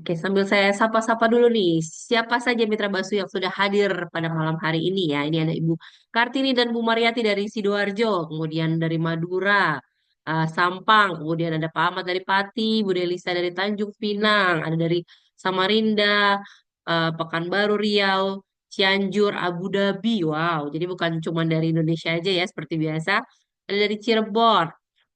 Oke, sambil saya sapa-sapa dulu nih, siapa saja mitra Basu yang sudah hadir pada malam hari ini ya? Ini ada Ibu Kartini dan Bu Mariati dari Sidoarjo, kemudian dari Madura, Sampang, kemudian ada Pak Ahmad dari Pati, Bu Delisa dari Tanjung Pinang, ada dari Samarinda, Pekanbaru Riau, Cianjur, Abu Dhabi. Wow, jadi bukan cuma dari Indonesia aja ya, seperti biasa. Ada dari Cirebon,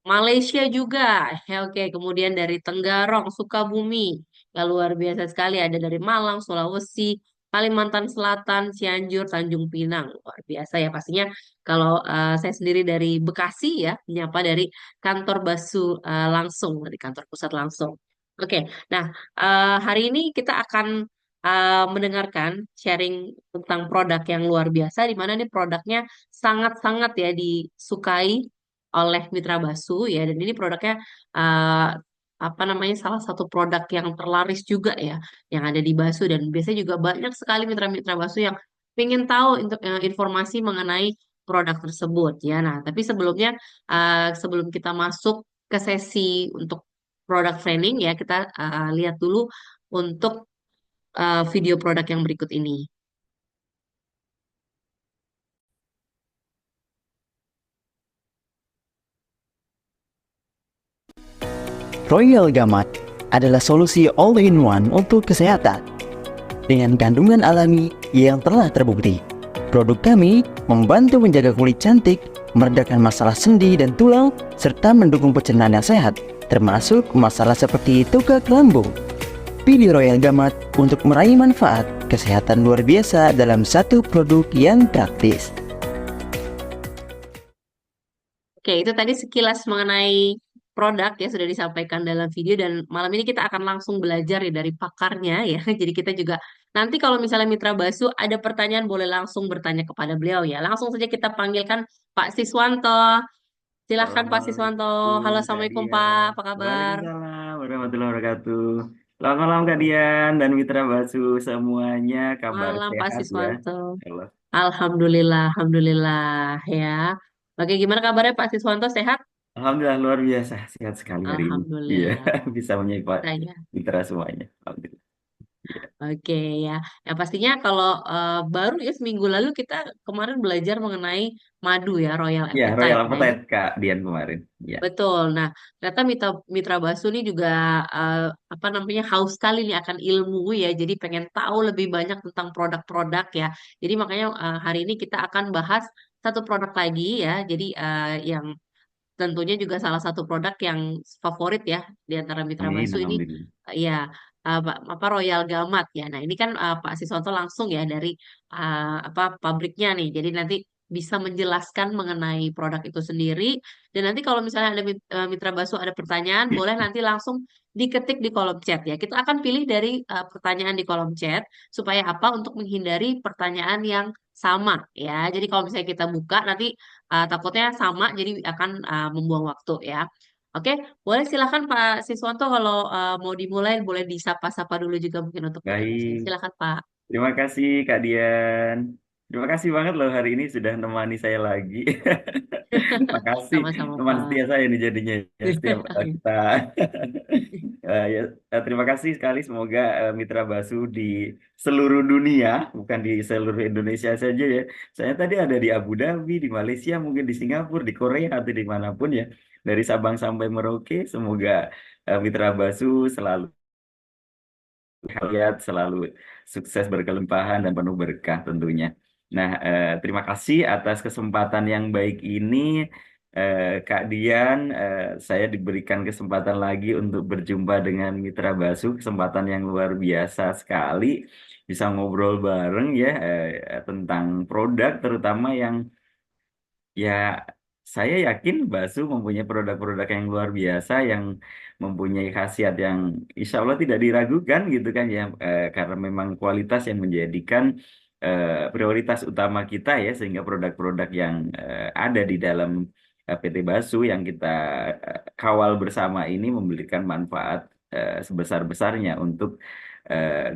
Malaysia juga. Ya, oke, kemudian dari Tenggarong, Sukabumi. Ya, luar biasa sekali. Ada dari Malang, Sulawesi, Kalimantan Selatan, Cianjur, Tanjung Pinang. Luar biasa ya pastinya. Kalau saya sendiri dari Bekasi ya, menyapa dari kantor Basu langsung, dari kantor pusat langsung. Oke, nah hari ini kita akan mendengarkan sharing tentang produk yang luar biasa, di mana nih produknya sangat-sangat ya disukai oleh Mitra Basu ya, dan ini produknya uh, apa namanya salah satu produk yang terlaris juga ya yang ada di Basu, dan biasanya juga banyak sekali mitra-mitra Basu yang ingin tahu informasi mengenai produk tersebut ya. Nah, tapi sebelumnya sebelum kita masuk ke sesi untuk produk training ya, kita lihat dulu untuk video produk yang berikut ini. Royal Gamat adalah solusi all-in-one untuk kesehatan dengan kandungan alami yang telah terbukti. Produk kami membantu menjaga kulit cantik, meredakan masalah sendi dan tulang, serta mendukung pencernaan yang sehat, termasuk masalah seperti tukak lambung. Pilih Royal Gamat untuk meraih manfaat kesehatan luar biasa dalam satu produk yang praktis. Oke, itu tadi sekilas mengenai produk ya sudah disampaikan dalam video, dan malam ini kita akan langsung belajar ya dari pakarnya ya. Jadi kita juga nanti kalau misalnya Mitra Basu ada pertanyaan boleh langsung bertanya kepada beliau ya. Langsung saja kita panggilkan Pak Siswanto. Silahkan Pak Siswanto. Halo, Assalamualaikum Kak Assalamualaikum Pak. Dian. Apa kabar? Waalaikumsalam warahmatullahi wabarakatuh. Selamat malam Kak Dian dan Mitra Basu semuanya. Kabar Malam Pak sehat ya. Siswanto. Halo. Alhamdulillah, Alhamdulillah ya. Oke, gimana kabarnya Pak Siswanto? Sehat? Alhamdulillah luar biasa sehat sekali hari ini. Iya, Alhamdulillah. bisa menyapa Saya. Mitra semuanya. Alhamdulillah. Iya, Oke ya, yang pastinya kalau baru ya seminggu lalu kita kemarin belajar mengenai madu ya, Royal ya, Royal Appetite. Nah ini Appetite Kak Dian kemarin. Iya. betul. Nah ternyata Mitra, Mitra Basu ini juga eh, apa namanya haus sekali nih akan ilmu ya. Jadi pengen tahu lebih banyak tentang produk-produk ya. Jadi makanya hari ini kita akan bahas satu produk lagi ya. Jadi yang tentunya juga salah satu produk yang favorit ya di antara Mitra Amin, Basu ini alhamdulillah. ya apa Royal Gamat ya. Nah, ini kan Pak Siswanto langsung ya dari apa pabriknya nih. Jadi nanti bisa menjelaskan mengenai produk itu sendiri, dan nanti kalau misalnya ada Mitra Basu ada pertanyaan boleh nanti langsung diketik di kolom chat ya. Kita akan pilih dari pertanyaan di kolom chat supaya apa untuk menghindari pertanyaan yang sama ya. Jadi kalau misalnya kita buka nanti takutnya sama, jadi akan membuang waktu ya. Oke, boleh silakan Pak Siswanto kalau mau dimulai boleh disapa-sapa dulu juga mungkin untuk pertanyaan. Baik. Silakan Pak. Terima kasih Kak Dian. Terima kasih banget loh hari ini sudah nemani saya lagi. Makasih Sama-sama teman Pak. setia saya ini jadinya ya, setiap kita. Ya, terima kasih sekali. Semoga Mitra Basu di seluruh dunia, bukan di seluruh Indonesia saja ya. Saya tadi ada di Abu Dhabi, di Malaysia, mungkin di Singapura, di Korea atau dimanapun ya. Dari Sabang sampai Merauke, semoga Mitra Basu selalu lihat selalu sukses berkelimpahan dan penuh berkah tentunya. Nah, terima kasih atas kesempatan yang baik ini, Kak Dian. Saya diberikan kesempatan lagi untuk berjumpa dengan Mitra Basu, kesempatan yang luar biasa sekali bisa ngobrol bareng ya tentang produk, terutama yang ya, saya yakin Basu mempunyai produk-produk yang luar biasa yang mempunyai khasiat yang insya Allah tidak diragukan gitu kan ya, karena memang kualitas yang menjadikan prioritas utama kita ya, sehingga produk-produk yang ada di dalam PT Basu yang kita kawal bersama ini memberikan manfaat sebesar-besarnya untuk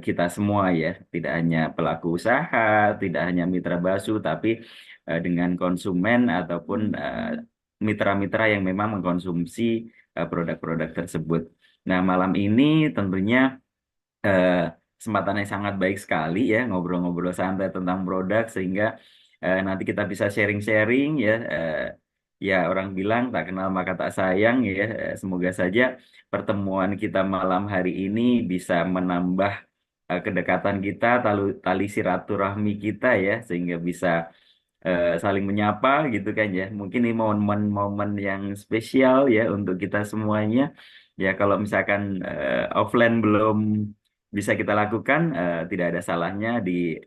kita semua ya, tidak hanya pelaku usaha, tidak hanya mitra Basu, tapi dengan konsumen ataupun mitra-mitra yang memang mengkonsumsi produk-produk tersebut. Nah, malam ini tentunya eh, kesempatan yang sangat baik sekali ya ngobrol-ngobrol santai tentang produk sehingga nanti kita bisa sharing-sharing ya. Ya orang bilang tak kenal maka tak sayang ya. Semoga saja pertemuan kita malam hari ini bisa menambah kedekatan kita, tali silaturahmi kita ya sehingga bisa saling menyapa gitu kan ya. Mungkin ini momen-momen yang spesial ya untuk kita semuanya. Ya kalau misalkan offline belum bisa kita lakukan, tidak ada salahnya di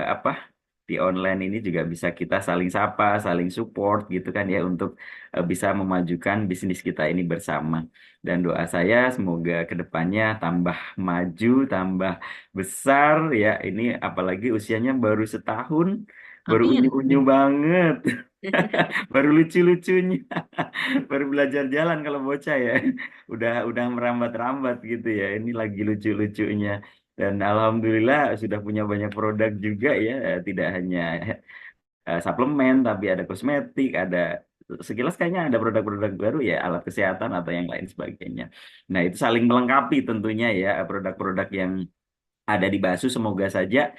apa di online ini juga bisa kita saling sapa, saling support gitu kan ya untuk bisa memajukan bisnis kita ini bersama. Dan doa saya semoga kedepannya tambah maju, tambah besar ya. Ini apalagi usianya baru setahun, baru Amin. unyu-unyu banget, baru lucu-lucunya, baru belajar jalan kalau bocah ya. Udah merambat-rambat gitu ya. Ini lagi lucu-lucunya. Dan alhamdulillah sudah punya banyak produk juga ya. Tidak hanya suplemen, tapi ada kosmetik, ada sekilas kayaknya ada produk-produk baru ya, alat kesehatan atau yang lain sebagainya. Nah, itu saling melengkapi tentunya ya produk-produk yang ada di Basu. Semoga saja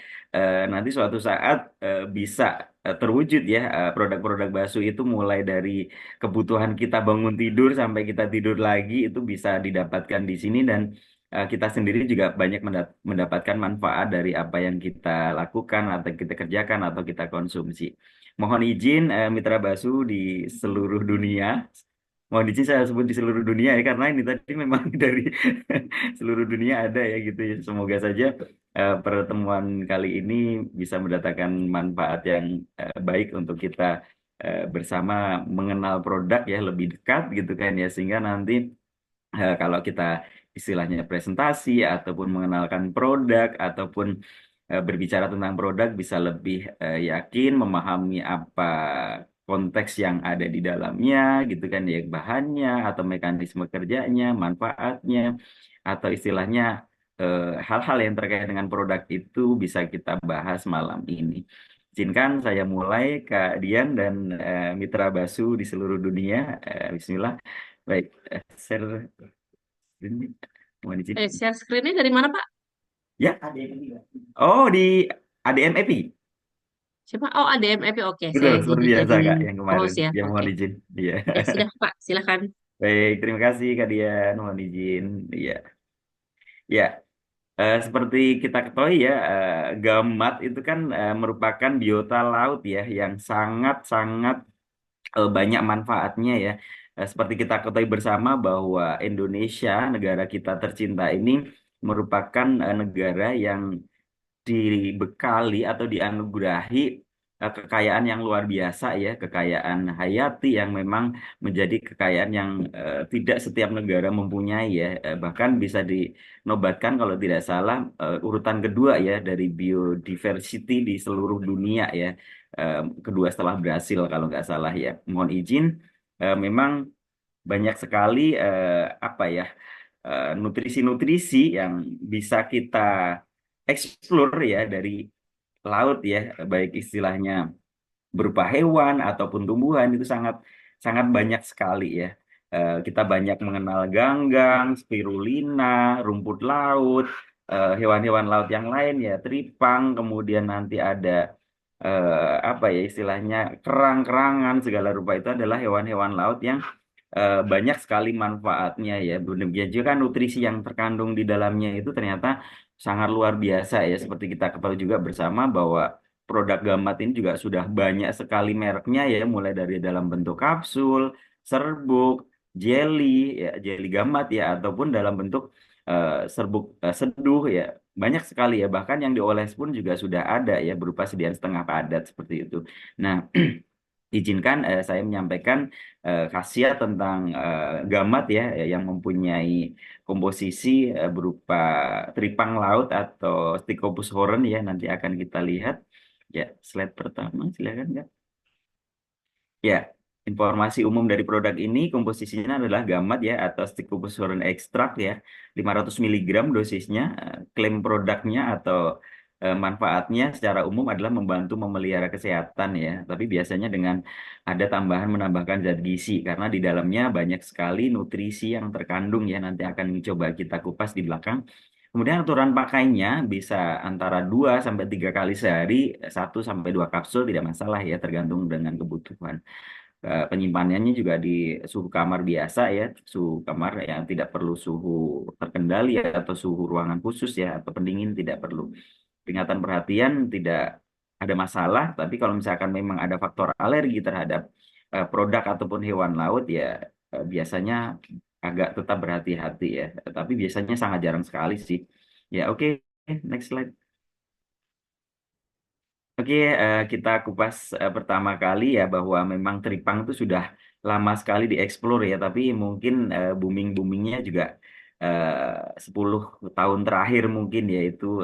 nanti suatu saat bisa terwujud ya produk-produk Basu itu mulai dari kebutuhan kita bangun tidur sampai kita tidur lagi itu bisa didapatkan di sini dan kita sendiri juga banyak mendapatkan manfaat dari apa yang kita lakukan atau kita kerjakan atau kita konsumsi. Mohon izin Mitra Basu di seluruh dunia. Mohon izin saya sebut di seluruh dunia ya karena ini tadi memang dari seluruh dunia ada ya gitu ya. Semoga saja pertemuan kali ini bisa mendatangkan manfaat yang baik untuk kita bersama mengenal produk ya lebih dekat gitu kan ya sehingga nanti kalau kita istilahnya presentasi ataupun mengenalkan produk ataupun berbicara tentang produk bisa lebih yakin memahami apa konteks yang ada di dalamnya gitu kan ya bahannya atau mekanisme kerjanya, manfaatnya atau istilahnya hal-hal yang terkait dengan produk itu bisa kita bahas malam ini. Izinkan saya mulai Kak Dian dan Mitra Basu di seluruh dunia. Bismillah. Baik, share ini. Mohon izin. Share screen-nya dari mana, Pak? Ya. Oh, di ADM EPI. Siapa? Oh, ada MFP. Oke, Betul, saya seperti jadi biasa Kak yang kemarin. host ya. Ya Oke. mohon izin. Iya. Ya sudah, Pak. Silakan. Baik, terima kasih Kak Dian. Mohon izin. Iya. Ya, seperti kita ketahui ya, gamat itu kan merupakan biota laut ya yang sangat-sangat banyak manfaatnya ya. Seperti kita ketahui bersama bahwa Indonesia, negara kita tercinta ini merupakan negara yang dibekali atau dianugerahi kekayaan yang luar biasa ya, kekayaan hayati yang memang menjadi kekayaan yang tidak setiap negara mempunyai ya. Bahkan bisa dinobatkan kalau tidak salah urutan kedua ya dari biodiversity di seluruh dunia ya. Kedua setelah Brasil kalau nggak salah ya. Mohon izin, memang banyak sekali apa ya nutrisi-nutrisi yang bisa kita explore ya dari laut ya, baik istilahnya berupa hewan ataupun tumbuhan itu sangat sangat banyak sekali ya. Kita banyak mengenal ganggang, spirulina, rumput laut, hewan-hewan laut yang lain ya, teripang, kemudian nanti ada apa ya istilahnya kerang-kerangan segala rupa itu adalah hewan-hewan laut yang banyak sekali manfaatnya ya. Demikian juga kan nutrisi yang terkandung di dalamnya itu ternyata sangat luar biasa ya. Seperti kita ketahui juga bersama bahwa produk Gamat ini juga sudah banyak sekali mereknya ya, mulai dari dalam bentuk kapsul, serbuk, jelly ya, jelly Gamat ya, ataupun dalam bentuk serbuk seduh ya. Banyak sekali ya, bahkan yang dioles pun juga sudah ada ya berupa sediaan setengah padat seperti itu. Nah, izinkan saya menyampaikan khasiat tentang gamat ya yang mempunyai komposisi berupa tripang laut atau Stichopus horen ya nanti akan kita lihat ya slide pertama silakan Kak. Ya, informasi umum dari produk ini komposisinya adalah gamat ya atau Stichopus ekstrak ya 500 miligram dosisnya. Klaim produknya atau manfaatnya secara umum adalah membantu memelihara kesehatan ya. Tapi biasanya dengan ada tambahan menambahkan zat gizi karena di dalamnya banyak sekali nutrisi yang terkandung ya nanti akan coba kita kupas di belakang. Kemudian aturan pakainya bisa antara 2 sampai 3 kali sehari, 1 sampai 2 kapsul tidak masalah ya, tergantung dengan kebutuhan. Penyimpanannya juga di suhu kamar biasa ya, suhu kamar yang tidak perlu suhu terkendali ya, atau suhu ruangan khusus ya, atau pendingin tidak perlu. Peringatan perhatian tidak ada masalah, tapi kalau misalkan memang ada faktor alergi terhadap produk ataupun hewan laut ya, biasanya agak tetap berhati-hati ya. Tapi biasanya sangat jarang sekali sih. Ya oke, next slide. Oke, kita kupas pertama kali ya bahwa memang teripang itu sudah lama sekali dieksplor ya, tapi mungkin booming-boomingnya juga 10 tahun terakhir mungkin yaitu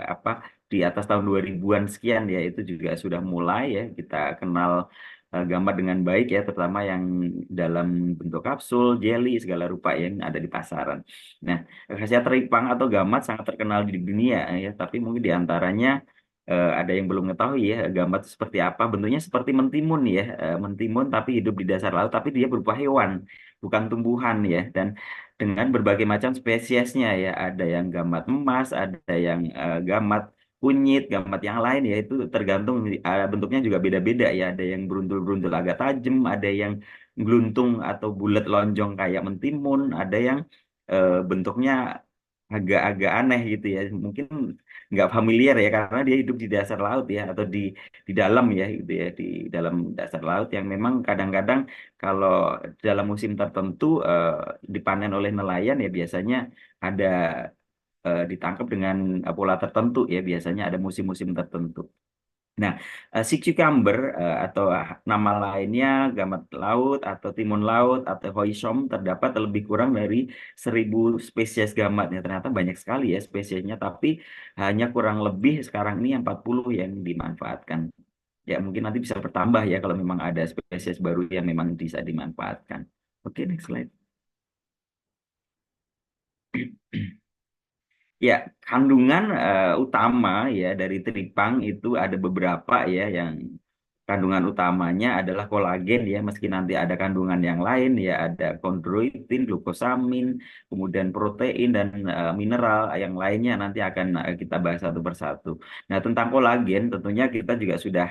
apa di atas tahun 2000-an sekian ya, itu juga sudah mulai ya kita kenal gambar dengan baik ya, terutama yang dalam bentuk kapsul, jelly segala rupa yang ada di pasaran. Nah, khasiat teripang atau gamat sangat terkenal di dunia ya, tapi mungkin di antaranya ada yang belum mengetahui ya gambar itu seperti apa. Bentuknya seperti mentimun ya, mentimun tapi hidup di dasar laut, tapi dia berupa hewan, bukan tumbuhan ya. Dan dengan berbagai macam spesiesnya ya, ada yang gamat emas, ada yang gamat kunyit, gamat yang lain ya, itu tergantung bentuknya juga beda-beda ya. Ada yang beruntul-beruntul agak tajam, ada yang geluntung atau bulat lonjong kayak mentimun, ada yang bentuknya agak-agak aneh gitu ya. Mungkin nggak familiar ya karena dia hidup di dasar laut ya, atau di dalam ya gitu ya, di dalam dasar laut yang memang kadang-kadang kalau dalam musim tertentu dipanen oleh nelayan ya, biasanya ada ditangkap dengan pola tertentu ya, biasanya ada musim-musim tertentu. Nah, sea cucumber atau nama lainnya gamat laut atau timun laut atau hoisom, terdapat lebih kurang dari 1.000 spesies gamatnya. Ternyata banyak sekali ya spesiesnya, tapi hanya kurang lebih sekarang ini 40 yang dimanfaatkan. Ya, mungkin nanti bisa bertambah ya kalau memang ada spesies baru yang memang bisa dimanfaatkan. Oke, next slide. Ya, kandungan utama ya dari teripang itu ada beberapa ya, yang kandungan utamanya adalah kolagen ya, meski nanti ada kandungan yang lain ya, ada kondroitin, glukosamin, kemudian protein dan mineral yang lainnya nanti akan kita bahas satu persatu. Nah, tentang kolagen tentunya kita juga sudah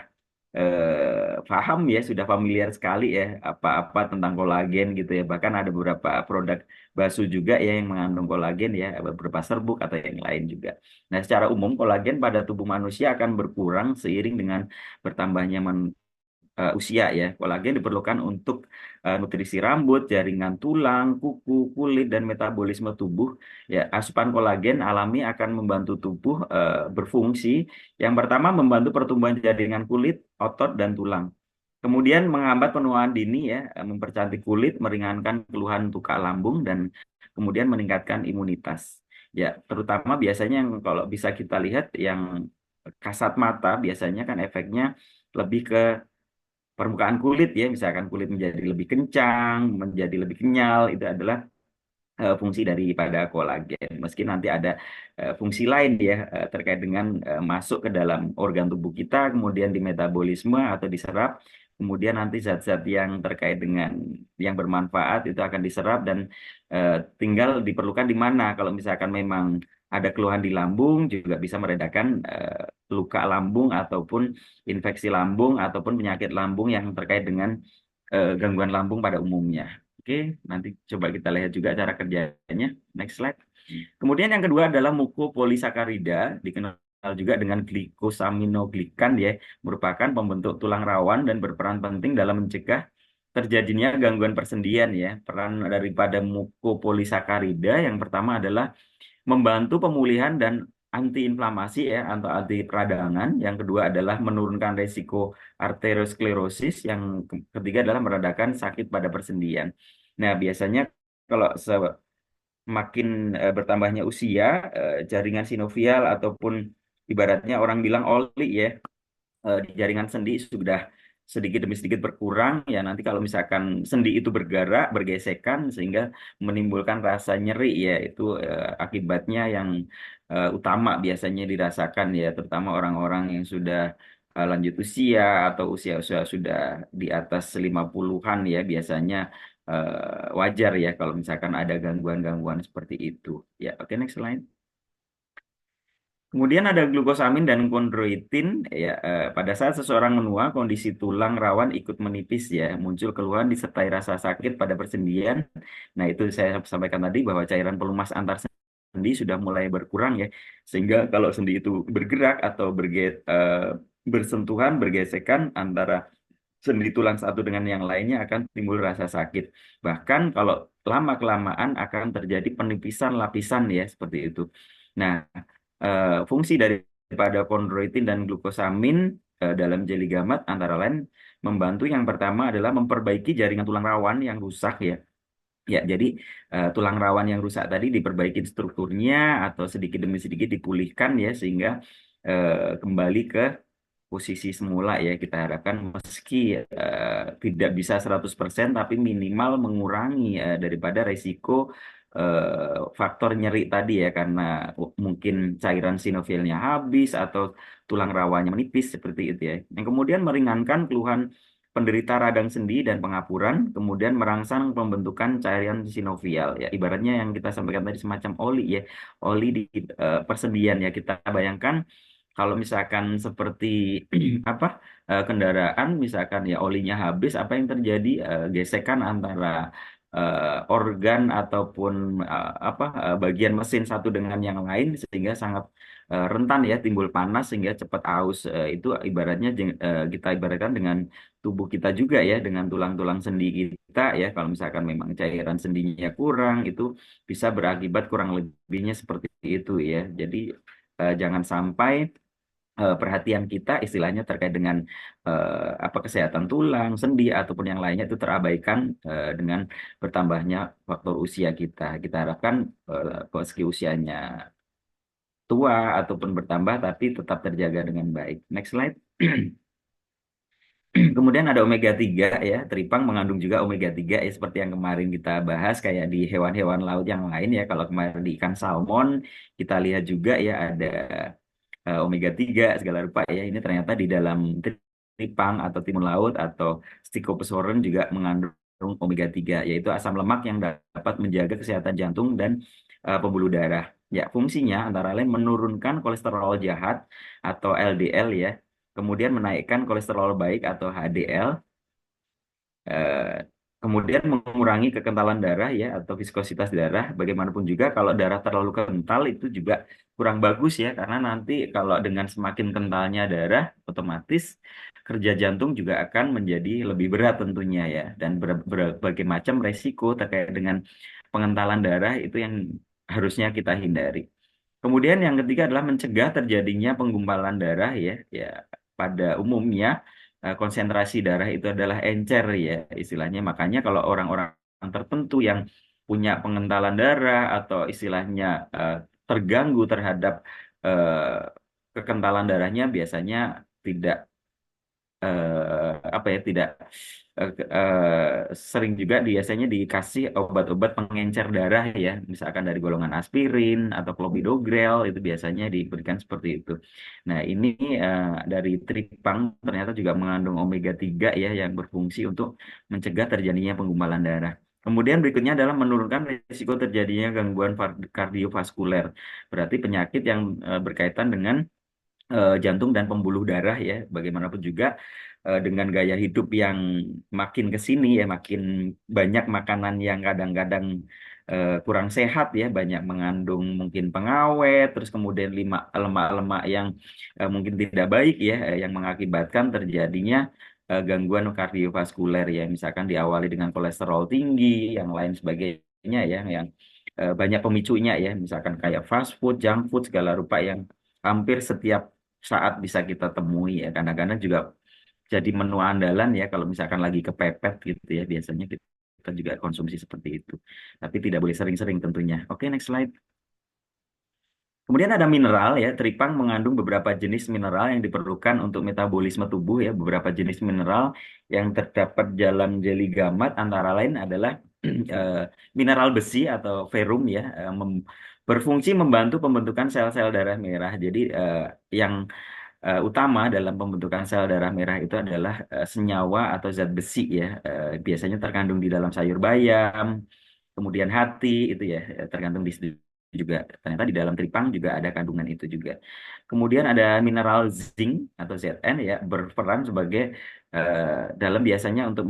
paham ya, sudah familiar sekali ya apa-apa tentang kolagen gitu ya. Bahkan ada beberapa produk basuh juga ya yang mengandung kolagen ya, beberapa serbuk atau yang lain juga. Nah, secara umum kolagen pada tubuh manusia akan berkurang seiring dengan bertambahnya usia ya. Kolagen diperlukan untuk nutrisi rambut, jaringan tulang, kuku, kulit, dan metabolisme tubuh. Ya, asupan kolagen alami akan membantu tubuh berfungsi. Yang pertama, membantu pertumbuhan jaringan kulit, otot, dan tulang. Kemudian menghambat penuaan dini ya, mempercantik kulit, meringankan keluhan luka lambung, dan kemudian meningkatkan imunitas. Ya, terutama biasanya yang kalau bisa kita lihat yang kasat mata biasanya kan efeknya lebih ke permukaan kulit ya, misalkan kulit menjadi lebih kencang, menjadi lebih kenyal, itu adalah fungsi daripada kolagen. Meski nanti ada fungsi lain ya terkait dengan masuk ke dalam organ tubuh kita, kemudian di metabolisme atau diserap, kemudian nanti zat-zat yang terkait dengan yang bermanfaat itu akan diserap dan tinggal diperlukan di mana. Kalau misalkan memang ada keluhan di lambung juga bisa meredakan luka lambung ataupun infeksi lambung ataupun penyakit lambung yang terkait dengan gangguan lambung pada umumnya. Oke, nanti coba kita lihat juga cara kerjanya. Next slide. Kemudian yang kedua adalah mukopolisakarida, dikenal juga dengan glikosaminoglikan ya, merupakan pembentuk tulang rawan dan berperan penting dalam mencegah terjadinya gangguan persendian ya. Peran daripada mukopolisakarida yang pertama adalah membantu pemulihan dan antiinflamasi ya, atau anti peradangan. Yang kedua adalah menurunkan resiko arteriosklerosis. Yang ketiga adalah meredakan sakit pada persendian. Nah, biasanya kalau semakin bertambahnya usia, jaringan sinovial ataupun ibaratnya orang bilang oli ya, di jaringan sendi sudah sedikit demi sedikit berkurang ya, nanti kalau misalkan sendi itu bergerak bergesekan sehingga menimbulkan rasa nyeri ya, itu akibatnya yang utama biasanya dirasakan ya, terutama orang-orang yang sudah lanjut usia atau usia-usia sudah di atas 50-an ya, biasanya wajar ya kalau misalkan ada gangguan-gangguan seperti itu ya. Oke, next slide. Kemudian ada glukosamin dan kondroitin ya pada saat seseorang menua kondisi tulang rawan ikut menipis ya muncul keluhan disertai rasa sakit pada persendian. Nah itu saya sampaikan tadi bahwa cairan pelumas antar sendi sudah mulai berkurang ya sehingga kalau sendi itu bergerak atau bersentuhan bergesekan antara sendi tulang satu dengan yang lainnya akan timbul rasa sakit. Bahkan kalau lama kelamaan akan terjadi penipisan lapisan ya seperti itu. Nah fungsi daripada kondroitin dan glukosamin dalam jeli gamat antara lain membantu yang pertama adalah memperbaiki jaringan tulang rawan yang rusak ya. Ya, jadi tulang rawan yang rusak tadi diperbaiki strukturnya atau sedikit demi sedikit dipulihkan ya sehingga kembali ke posisi semula ya kita harapkan meski tidak bisa 100% tapi minimal mengurangi daripada resiko faktor nyeri tadi ya karena mungkin cairan sinovilnya habis atau tulang rawanya menipis seperti itu ya. Yang kemudian meringankan keluhan penderita radang sendi dan pengapuran, kemudian merangsang pembentukan cairan sinovial ya. Ibaratnya yang kita sampaikan tadi semacam oli ya, oli di persendian ya. Kita bayangkan kalau misalkan seperti apa kendaraan misalkan ya olinya habis apa yang terjadi gesekan antara organ ataupun bagian mesin satu dengan yang lain sehingga sangat rentan ya timbul panas sehingga cepat aus. Itu ibaratnya kita ibaratkan dengan tubuh kita juga ya dengan tulang-tulang sendi kita ya kalau misalkan memang cairan sendinya kurang itu bisa berakibat kurang lebihnya seperti itu ya. Jadi jangan sampai perhatian kita istilahnya terkait dengan kesehatan tulang, sendi ataupun yang lainnya itu terabaikan dengan bertambahnya faktor usia kita. Kita harapkan meski usianya tua ataupun bertambah tapi tetap terjaga dengan baik. Next slide. Kemudian ada omega 3 ya, teripang mengandung juga omega 3 ya seperti yang kemarin kita bahas kayak di hewan-hewan laut yang lain ya. Kalau kemarin di ikan salmon kita lihat juga ya ada omega 3 segala rupa ya. Ini ternyata di dalam tripang atau timun laut atau Stichophosaurus juga mengandung omega 3 yaitu asam lemak yang dapat menjaga kesehatan jantung dan pembuluh darah. Ya, fungsinya antara lain menurunkan kolesterol jahat atau LDL ya, kemudian menaikkan kolesterol baik atau HDL, eh, kemudian mengurangi kekentalan darah ya atau viskositas darah. Bagaimanapun juga kalau darah terlalu kental itu juga kurang bagus ya karena nanti kalau dengan semakin kentalnya darah otomatis kerja jantung juga akan menjadi lebih berat tentunya ya dan berbagai macam resiko terkait dengan pengentalan darah itu yang harusnya kita hindari. Kemudian yang ketiga adalah mencegah terjadinya penggumpalan darah ya. Ya, pada umumnya konsentrasi darah itu adalah encer ya istilahnya. Makanya kalau orang-orang tertentu yang punya pengentalan darah atau istilahnya terganggu terhadap kekentalan darahnya biasanya tidak tidak sering juga biasanya dikasih obat-obat pengencer darah ya misalkan dari golongan aspirin atau clopidogrel itu biasanya diberikan seperti itu. Nah ini dari tripang ternyata juga mengandung omega 3 ya yang berfungsi untuk mencegah terjadinya penggumpalan darah. Kemudian berikutnya adalah menurunkan risiko terjadinya gangguan kardiovaskuler. Berarti penyakit yang berkaitan dengan jantung dan pembuluh darah ya. Bagaimanapun juga dengan gaya hidup yang makin ke sini ya, makin banyak makanan yang kadang-kadang kurang sehat ya, banyak mengandung mungkin pengawet, terus kemudian lemak-lemak yang mungkin tidak baik ya, yang mengakibatkan terjadinya gangguan kardiovaskuler ya, misalkan diawali dengan kolesterol tinggi, yang lain sebagainya ya, yang banyak pemicunya ya, misalkan kayak fast food, junk food segala rupa yang hampir setiap saat bisa kita temui ya. Kadang-kadang juga jadi menu andalan ya kalau misalkan lagi kepepet gitu ya. Biasanya kita juga konsumsi seperti itu. Tapi tidak boleh sering-sering tentunya. Oke, next slide. Kemudian ada mineral ya, teripang mengandung beberapa jenis mineral yang diperlukan untuk metabolisme tubuh ya. Beberapa jenis mineral yang terdapat dalam jeli gamat antara lain adalah eh, mineral besi atau ferrum ya, berfungsi membantu pembentukan sel-sel darah merah. Jadi yang utama dalam pembentukan sel darah merah itu adalah senyawa atau zat besi ya. Biasanya terkandung di dalam sayur bayam, kemudian hati itu ya tergantung di juga ternyata di dalam tripang juga ada kandungan itu juga. Kemudian ada mineral zinc atau Zn ya berperan sebagai dalam biasanya untuk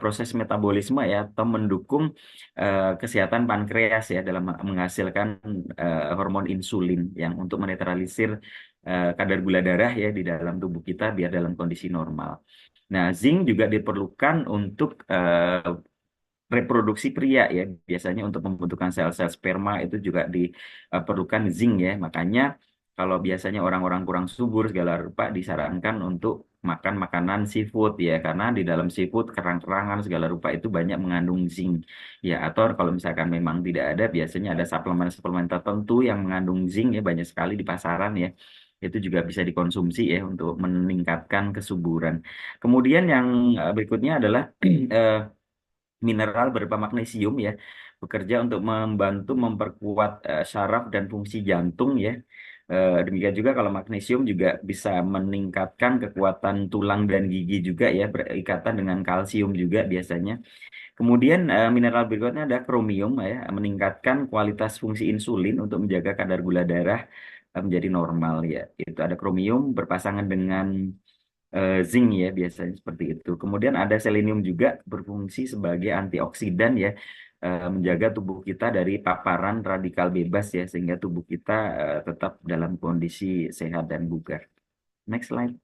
proses metabolisme ya atau mendukung kesehatan pankreas ya dalam menghasilkan hormon insulin yang untuk menetralisir kadar gula darah ya di dalam tubuh kita biar dalam kondisi normal. Nah, zinc juga diperlukan untuk reproduksi pria ya. Biasanya untuk pembentukan sel-sel sperma itu juga diperlukan zinc ya. Makanya kalau biasanya orang-orang kurang subur segala rupa disarankan untuk makan makanan seafood ya karena di dalam seafood kerang-kerangan segala rupa itu banyak mengandung zinc ya atau kalau misalkan memang tidak ada biasanya ada suplemen-suplemen tertentu yang mengandung zinc ya banyak sekali di pasaran ya itu juga bisa dikonsumsi ya untuk meningkatkan kesuburan. Kemudian yang berikutnya adalah mineral berupa magnesium ya bekerja untuk membantu memperkuat saraf dan fungsi jantung ya. Demikian juga kalau magnesium juga bisa meningkatkan kekuatan tulang dan gigi juga ya berikatan dengan kalsium juga biasanya. Kemudian mineral berikutnya ada kromium ya meningkatkan kualitas fungsi insulin untuk menjaga kadar gula darah menjadi normal ya. Itu ada kromium berpasangan dengan zinc ya biasanya seperti itu. Kemudian ada selenium juga berfungsi sebagai antioksidan ya, menjaga tubuh kita dari paparan radikal bebas ya, sehingga tubuh kita tetap dalam kondisi sehat dan bugar. Next slide.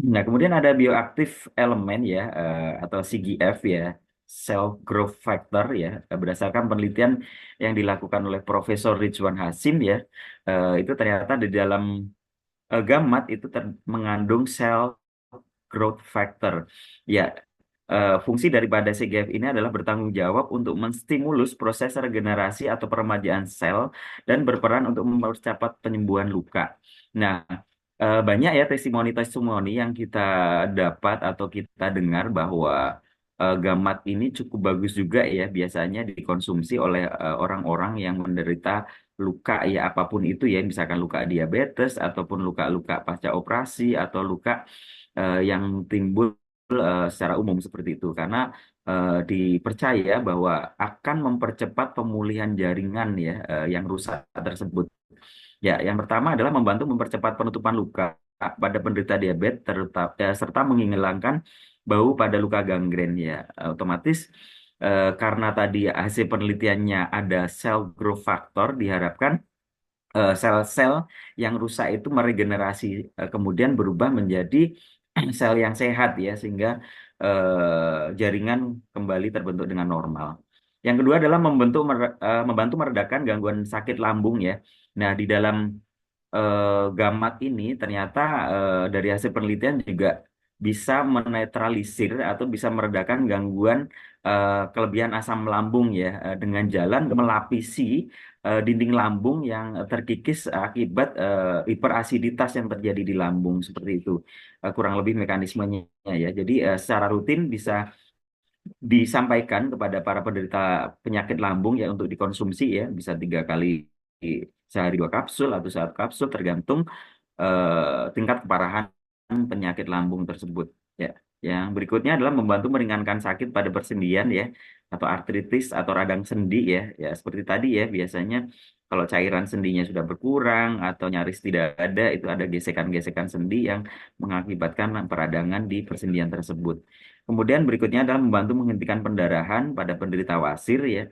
Nah, kemudian ada bioaktif elemen ya, atau CGF ya, cell growth factor ya, berdasarkan penelitian yang dilakukan oleh Profesor Ridwan Hasim ya, itu ternyata di dalam gamat itu mengandung sel growth factor. Ya, fungsi daripada CGF ini adalah bertanggung jawab untuk menstimulus proses regenerasi atau peremajaan sel dan berperan untuk mempercepat penyembuhan luka. Nah, banyak ya testimoni-testimoni yang kita dapat atau kita dengar bahwa gamat ini cukup bagus juga ya biasanya dikonsumsi oleh orang-orang yang menderita luka ya apapun itu ya misalkan luka diabetes ataupun luka-luka pasca operasi atau luka yang timbul secara umum seperti itu karena dipercaya bahwa akan mempercepat pemulihan jaringan ya yang rusak tersebut. Ya, yang pertama adalah membantu mempercepat penutupan luka pada penderita diabetes serta menghilangkan bau pada luka gangren ya. Otomatis karena tadi hasil penelitiannya ada cell growth factor diharapkan sel-sel yang rusak itu meregenerasi kemudian berubah menjadi sel yang sehat ya sehingga jaringan kembali terbentuk dengan normal. Yang kedua adalah membantu meredakan gangguan sakit lambung ya. Nah, di dalam gamat ini ternyata dari hasil penelitian juga bisa menetralisir atau bisa meredakan gangguan kelebihan asam lambung ya dengan jalan melapisi dinding lambung yang terkikis akibat hiperasiditas yang terjadi di lambung seperti itu. Kurang lebih mekanismenya ya. Jadi secara rutin bisa disampaikan kepada para penderita penyakit lambung ya untuk dikonsumsi ya bisa 3 kali sehari 2 kapsul atau 1 kapsul tergantung tingkat keparahan penyakit lambung tersebut ya. Yang berikutnya adalah membantu meringankan sakit pada persendian ya atau artritis atau radang sendi ya. Ya seperti tadi ya biasanya kalau cairan sendinya sudah berkurang atau nyaris tidak ada itu ada gesekan-gesekan sendi yang mengakibatkan peradangan di persendian tersebut. Kemudian berikutnya adalah membantu menghentikan pendarahan pada penderita wasir ya.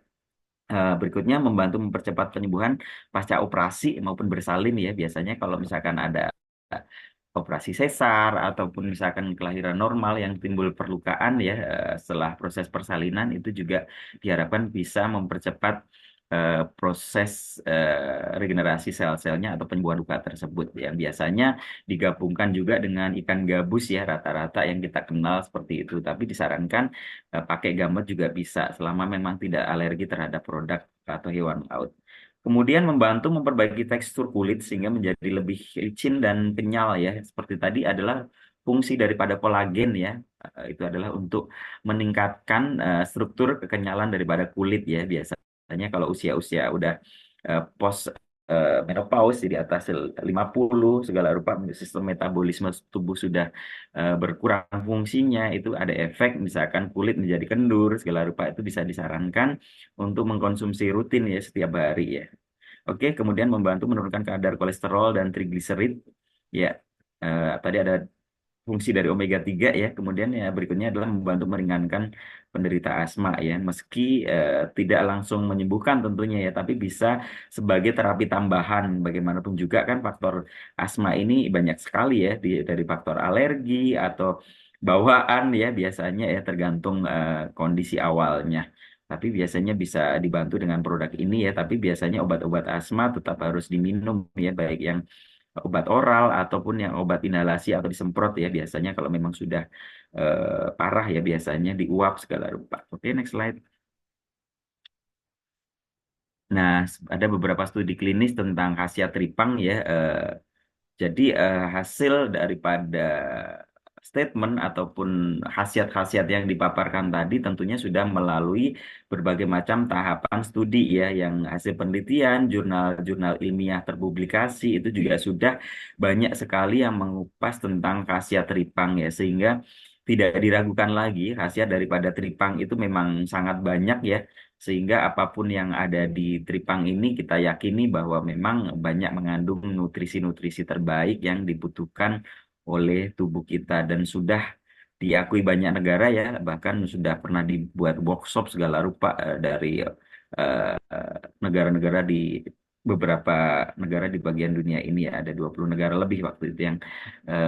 Berikutnya membantu mempercepat penyembuhan pasca operasi maupun bersalin ya. Biasanya kalau misalkan ada operasi sesar ataupun misalkan kelahiran normal yang timbul perlukaan ya setelah proses persalinan itu juga diharapkan bisa mempercepat proses regenerasi sel-selnya atau penyembuhan luka tersebut yang biasanya digabungkan juga dengan ikan gabus ya rata-rata yang kita kenal seperti itu tapi disarankan pakai gamot juga bisa selama memang tidak alergi terhadap produk atau hewan laut. Kemudian membantu memperbaiki tekstur kulit sehingga menjadi lebih licin dan kenyal ya. Seperti tadi adalah fungsi daripada kolagen ya. Itu adalah untuk meningkatkan struktur kekenyalan daripada kulit ya. Biasanya kalau usia-usia udah post menopause di atas 50 segala rupa sistem metabolisme tubuh sudah berkurang fungsinya itu ada efek misalkan kulit menjadi kendur segala rupa itu bisa disarankan untuk mengkonsumsi rutin ya setiap hari ya. Oke, kemudian membantu menurunkan kadar kolesterol dan trigliserid. Ya, tadi ada fungsi dari omega 3 ya. Kemudian ya berikutnya adalah membantu meringankan penderita asma ya. Meski tidak langsung menyembuhkan tentunya ya, tapi bisa sebagai terapi tambahan. Bagaimanapun juga kan faktor asma ini banyak sekali ya dari faktor alergi atau bawaan ya biasanya ya tergantung kondisi awalnya. Tapi biasanya bisa dibantu dengan produk ini ya. Tapi biasanya obat-obat asma tetap harus diminum ya, baik yang obat oral ataupun yang obat inhalasi atau disemprot ya biasanya kalau memang sudah parah ya biasanya diuap segala rupa. Oke, next slide. Nah, ada beberapa studi klinis tentang khasiat tripang ya. Jadi hasil daripada statement ataupun khasiat-khasiat yang dipaparkan tadi tentunya sudah melalui berbagai macam tahapan studi ya, yang hasil penelitian, jurnal-jurnal ilmiah terpublikasi itu juga sudah banyak sekali yang mengupas tentang khasiat tripang ya, sehingga tidak diragukan lagi khasiat daripada tripang itu memang sangat banyak ya, sehingga apapun yang ada di tripang ini kita yakini bahwa memang banyak mengandung nutrisi-nutrisi terbaik yang dibutuhkan oleh tubuh kita dan sudah diakui banyak negara ya, bahkan sudah pernah dibuat workshop segala rupa dari negara-negara di beberapa negara di bagian dunia ini ya, ada 20 negara lebih waktu itu yang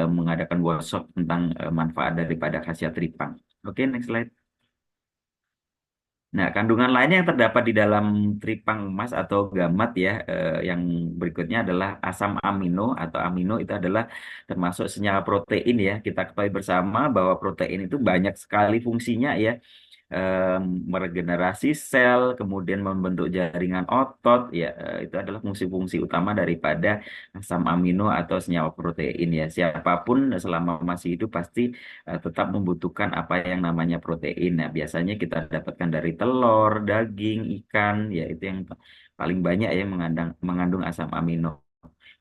mengadakan workshop tentang manfaat daripada khasiat tripang. Oke, next slide. Nah, kandungan lainnya yang terdapat di dalam tripang emas atau gamat ya, yang berikutnya adalah asam amino atau amino itu adalah termasuk senyawa protein ya. Kita ketahui bersama bahwa protein itu banyak sekali fungsinya ya, meregenerasi sel, kemudian membentuk jaringan otot, ya itu adalah fungsi-fungsi utama daripada asam amino atau senyawa protein ya. Siapapun selama masih hidup pasti tetap membutuhkan apa yang namanya protein. Nah, biasanya kita dapatkan dari telur, daging, ikan, ya itu yang paling banyak yang mengandung asam amino.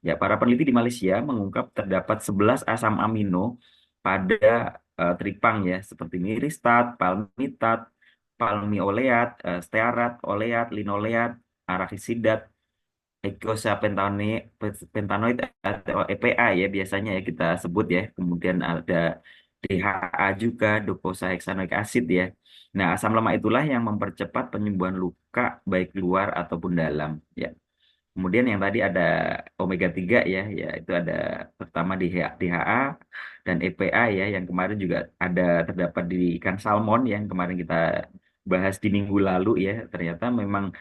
Ya, para peneliti di Malaysia mengungkap terdapat 11 asam amino pada tripang ya, seperti miristat, palmitat, palmioleat, stearat, oleat, linoleat, arachisidat, pentanoid atau EPA ya biasanya ya kita sebut ya. Kemudian ada DHA juga, docosahexaenoic acid ya. Nah, asam lemak itulah yang mempercepat penyembuhan luka baik luar ataupun dalam ya. Kemudian yang tadi ada omega 3 ya, ya itu ada pertama di DHA dan EPA ya, yang kemarin juga ada terdapat di ikan salmon yang kemarin kita bahas di minggu lalu ya. Ternyata memang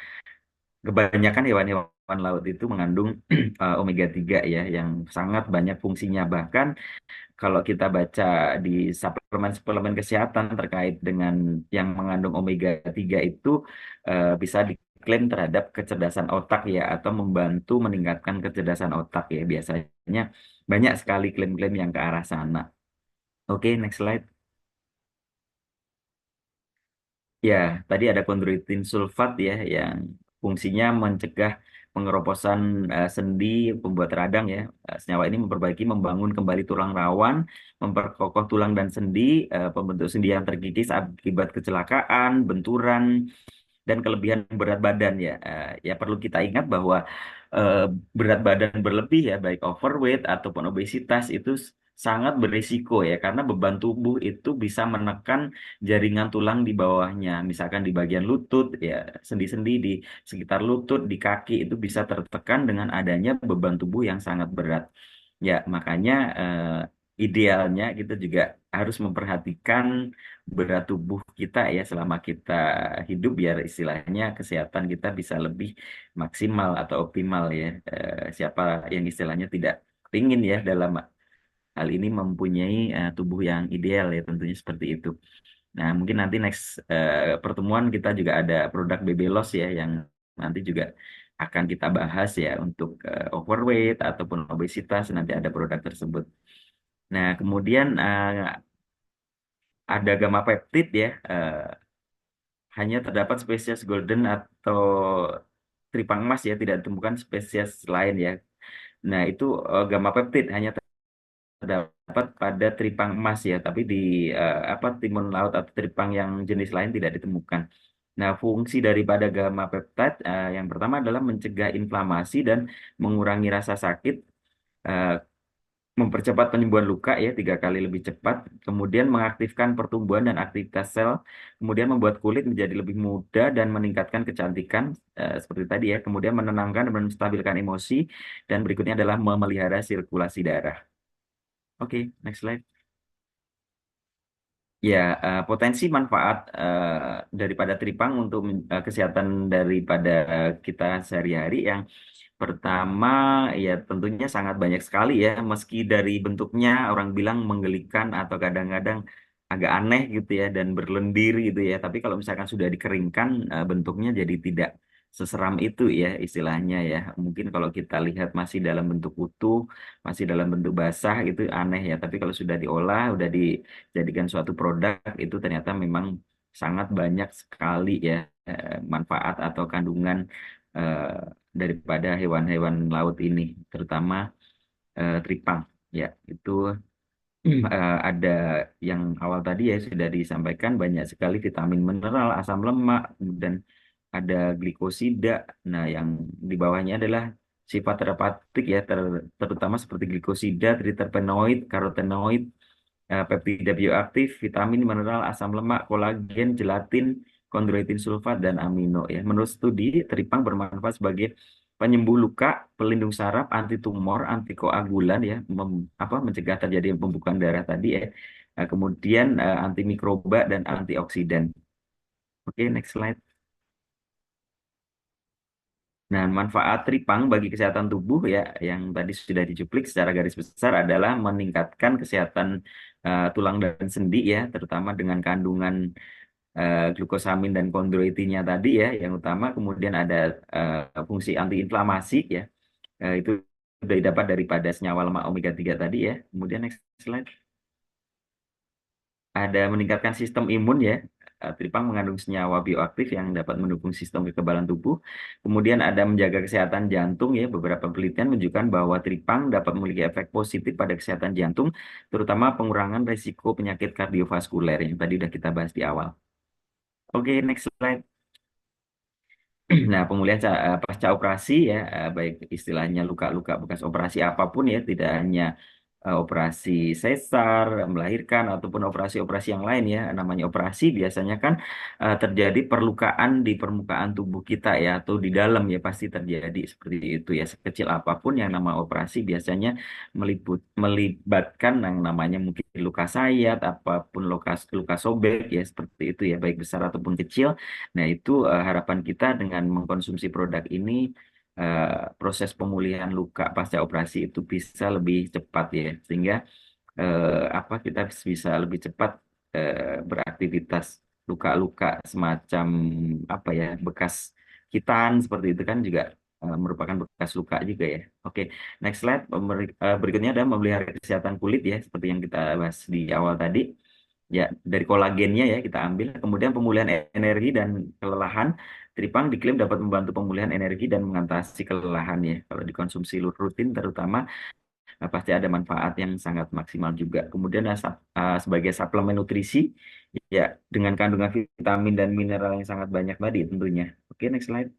kebanyakan hewan-hewan laut itu mengandung omega 3 ya, yang sangat banyak fungsinya. Bahkan kalau kita baca di suplemen-suplemen kesehatan terkait dengan yang mengandung omega 3 itu bisa diklaim terhadap kecerdasan otak ya, atau membantu meningkatkan kecerdasan otak ya. Biasanya banyak sekali klaim-klaim yang ke arah sana. Oke, next slide. Ya, tadi ada kondroitin sulfat ya, yang fungsinya mencegah pengeroposan sendi, pembuat radang ya. Senyawa ini memperbaiki, membangun kembali tulang rawan, memperkokoh tulang dan sendi, pembentuk sendi yang terkikis akibat kecelakaan, benturan, dan kelebihan berat badan ya. Ya perlu kita ingat bahwa eh, berat badan berlebih ya, baik overweight ataupun obesitas itu sangat berisiko ya, karena beban tubuh itu bisa menekan jaringan tulang di bawahnya, misalkan di bagian lutut ya, sendi-sendi di sekitar lutut, di kaki itu bisa tertekan dengan adanya beban tubuh yang sangat berat. Ya, makanya idealnya kita juga harus memperhatikan berat tubuh kita ya selama kita hidup, biar istilahnya kesehatan kita bisa lebih maksimal atau optimal ya. Siapa yang istilahnya tidak ingin ya dalam hal ini mempunyai tubuh yang ideal ya, tentunya seperti itu. Nah, mungkin nanti next pertemuan kita juga ada produk BB Loss ya, yang nanti juga akan kita bahas ya untuk overweight ataupun obesitas, nanti ada produk tersebut. Nah, kemudian ada gamma peptid ya, hanya terdapat spesies golden atau tripang emas ya, tidak ditemukan spesies lain ya. Nah, itu gamma peptid hanya terdapat pada tripang emas ya, tapi di timun laut atau tripang yang jenis lain tidak ditemukan. Nah, fungsi daripada gamma peptide yang pertama adalah mencegah inflamasi dan mengurangi rasa sakit, eh, mempercepat penyembuhan luka ya 3 kali lebih cepat, kemudian mengaktifkan pertumbuhan dan aktivitas sel, kemudian membuat kulit menjadi lebih muda dan meningkatkan kecantikan seperti tadi ya, kemudian menenangkan dan menstabilkan emosi, dan berikutnya adalah memelihara sirkulasi darah. Oke, next slide. Ya, potensi manfaat daripada tripang untuk kesehatan daripada kita sehari-hari yang pertama ya tentunya sangat banyak sekali ya, meski dari bentuknya orang bilang menggelikan atau kadang-kadang agak aneh gitu ya dan berlendir gitu ya. Tapi kalau misalkan sudah dikeringkan bentuknya jadi tidak seseram itu ya istilahnya ya. Mungkin kalau kita lihat masih dalam bentuk utuh, masih dalam bentuk basah itu aneh ya. Tapi kalau sudah diolah, udah dijadikan suatu produk itu ternyata memang sangat banyak sekali ya manfaat atau kandungan eh, daripada hewan-hewan laut ini, terutama tripang. Ya, itu ada yang awal tadi ya sudah disampaikan banyak sekali vitamin mineral, asam lemak, dan ada glikosida. Nah, yang di bawahnya adalah sifat terapeutik ya, terutama seperti glikosida, triterpenoid, karotenoid, peptida bioaktif, vitamin, mineral, asam lemak, kolagen, gelatin, kondroitin sulfat, dan amino ya. Menurut studi, teripang bermanfaat sebagai penyembuh luka, pelindung saraf, anti tumor, antikoagulan ya, mencegah terjadi pembukaan darah tadi ya. Kemudian antimikroba dan antioksidan. Oke, next slide. Nah, manfaat tripang bagi kesehatan tubuh ya, yang tadi sudah dicuplik secara garis besar adalah meningkatkan kesehatan tulang dan sendi ya, terutama dengan kandungan glukosamin dan kondroitinnya tadi ya, yang utama. Kemudian ada fungsi antiinflamasi ya, itu sudah didapat daripada senyawa lemak omega 3 tadi ya. Kemudian next slide. Ada meningkatkan sistem imun ya. Tripang mengandung senyawa bioaktif yang dapat mendukung sistem kekebalan tubuh. Kemudian ada menjaga kesehatan jantung ya. Beberapa penelitian menunjukkan bahwa tripang dapat memiliki efek positif pada kesehatan jantung, terutama pengurangan risiko penyakit kardiovaskuler yang tadi sudah kita bahas di awal. Oke, next slide. Nah, pemulihan pasca operasi ya, baik istilahnya luka-luka bekas operasi apapun ya, tidak hanya operasi sesar, melahirkan, ataupun operasi-operasi yang lain ya. Namanya operasi biasanya kan terjadi perlukaan di permukaan tubuh kita ya, atau di dalam ya pasti terjadi seperti itu ya. Sekecil apapun yang nama operasi biasanya melibatkan yang namanya mungkin luka sayat, apapun luka sobek ya, seperti itu ya, baik besar ataupun kecil. Nah, itu harapan kita dengan mengkonsumsi produk ini, proses pemulihan luka pasca operasi itu bisa lebih cepat ya, sehingga kita bisa lebih cepat beraktivitas. Luka-luka semacam bekas hitan seperti itu kan juga merupakan bekas luka juga ya. Oke, next slide. Berikutnya adalah memelihara kesehatan kulit ya, seperti yang kita bahas di awal tadi. Ya, dari kolagennya ya kita ambil. Kemudian pemulihan energi dan kelelahan. Tripang diklaim dapat membantu pemulihan energi dan mengatasi kelelahan ya. Kalau dikonsumsi rutin terutama pasti ada manfaat yang sangat maksimal juga. Kemudian sebagai suplemen nutrisi ya, dengan kandungan vitamin dan mineral yang sangat banyak tadi tentunya. Oke, next slide.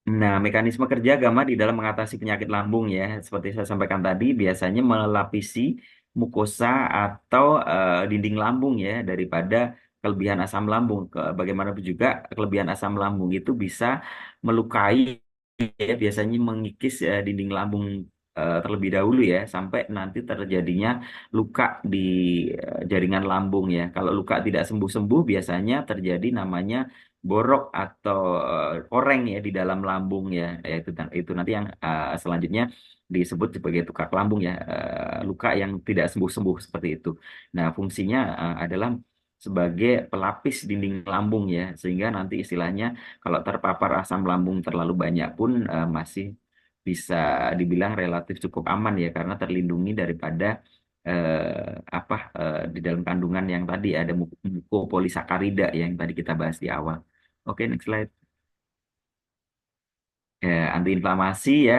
Nah, mekanisme kerja gamma di dalam mengatasi penyakit lambung ya, seperti saya sampaikan tadi, biasanya melapisi mukosa atau dinding lambung ya, daripada kelebihan asam lambung. Bagaimanapun juga kelebihan asam lambung itu bisa melukai ya, biasanya mengikis dinding lambung terlebih dahulu ya, sampai nanti terjadinya luka di jaringan lambung ya. Kalau luka tidak sembuh-sembuh, biasanya terjadi namanya borok atau koreng ya di dalam lambung ya. Itu nanti yang selanjutnya disebut sebagai tukak lambung ya, luka yang tidak sembuh-sembuh seperti itu. Nah, fungsinya adalah sebagai pelapis dinding lambung ya, sehingga nanti istilahnya kalau terpapar asam lambung terlalu banyak pun masih bisa dibilang relatif cukup aman ya, karena terlindungi daripada di dalam kandungan yang tadi ada mukopolisakarida yang tadi kita bahas di awal. Oke, next slide. antiinflamasi ya,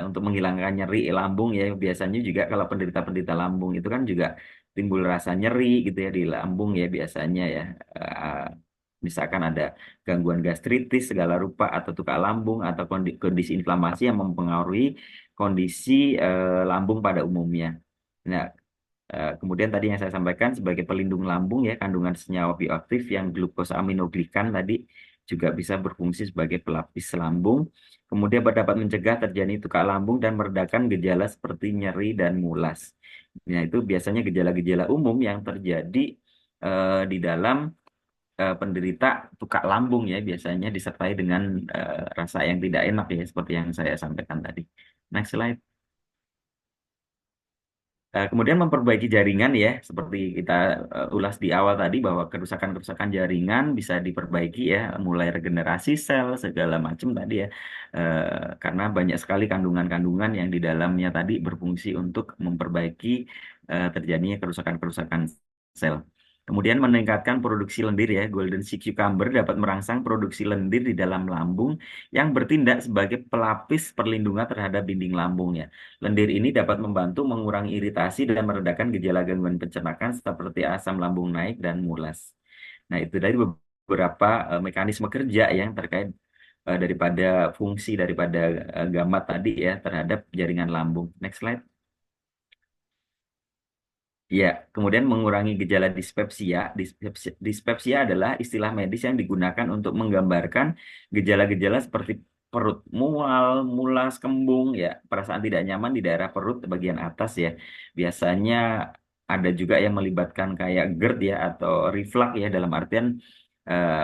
untuk menghilangkan nyeri lambung ya. Biasanya juga kalau penderita-penderita lambung itu kan juga timbul rasa nyeri gitu ya di lambung ya biasanya ya. Eh, Misalkan ada gangguan gastritis segala rupa atau tukak lambung atau kondisi inflamasi yang mempengaruhi kondisi lambung pada umumnya. Nah, kemudian tadi yang saya sampaikan sebagai pelindung lambung ya, kandungan senyawa bioaktif yang glukosaminoglikan tadi juga bisa berfungsi sebagai pelapis lambung. Kemudian dapat mencegah terjadi tukak lambung dan meredakan gejala seperti nyeri dan mulas. Nah, itu biasanya gejala-gejala umum yang terjadi di dalam penderita tukak lambung ya, biasanya disertai dengan rasa yang tidak enak ya, seperti yang saya sampaikan tadi. Next slide. Kemudian memperbaiki jaringan ya, seperti kita ulas di awal tadi bahwa kerusakan-kerusakan jaringan bisa diperbaiki ya, mulai regenerasi sel segala macam tadi ya. Karena banyak sekali kandungan-kandungan yang di dalamnya tadi berfungsi untuk memperbaiki terjadinya kerusakan-kerusakan sel. Kemudian meningkatkan produksi lendir ya, Golden Sea Cucumber dapat merangsang produksi lendir di dalam lambung yang bertindak sebagai pelapis perlindungan terhadap dinding lambung ya. Lendir ini dapat membantu mengurangi iritasi dan meredakan gejala gangguan pencernaan seperti asam lambung naik dan mulas. Nah, itu dari beberapa mekanisme kerja yang terkait daripada fungsi daripada gamat tadi ya terhadap jaringan lambung. Next slide. Ya, kemudian mengurangi gejala dispepsia. Dispepsia adalah istilah medis yang digunakan untuk menggambarkan gejala-gejala seperti perut mual, mulas, kembung, ya, perasaan tidak nyaman di daerah perut bagian atas ya. Biasanya ada juga yang melibatkan kayak GERD ya atau reflux ya dalam artian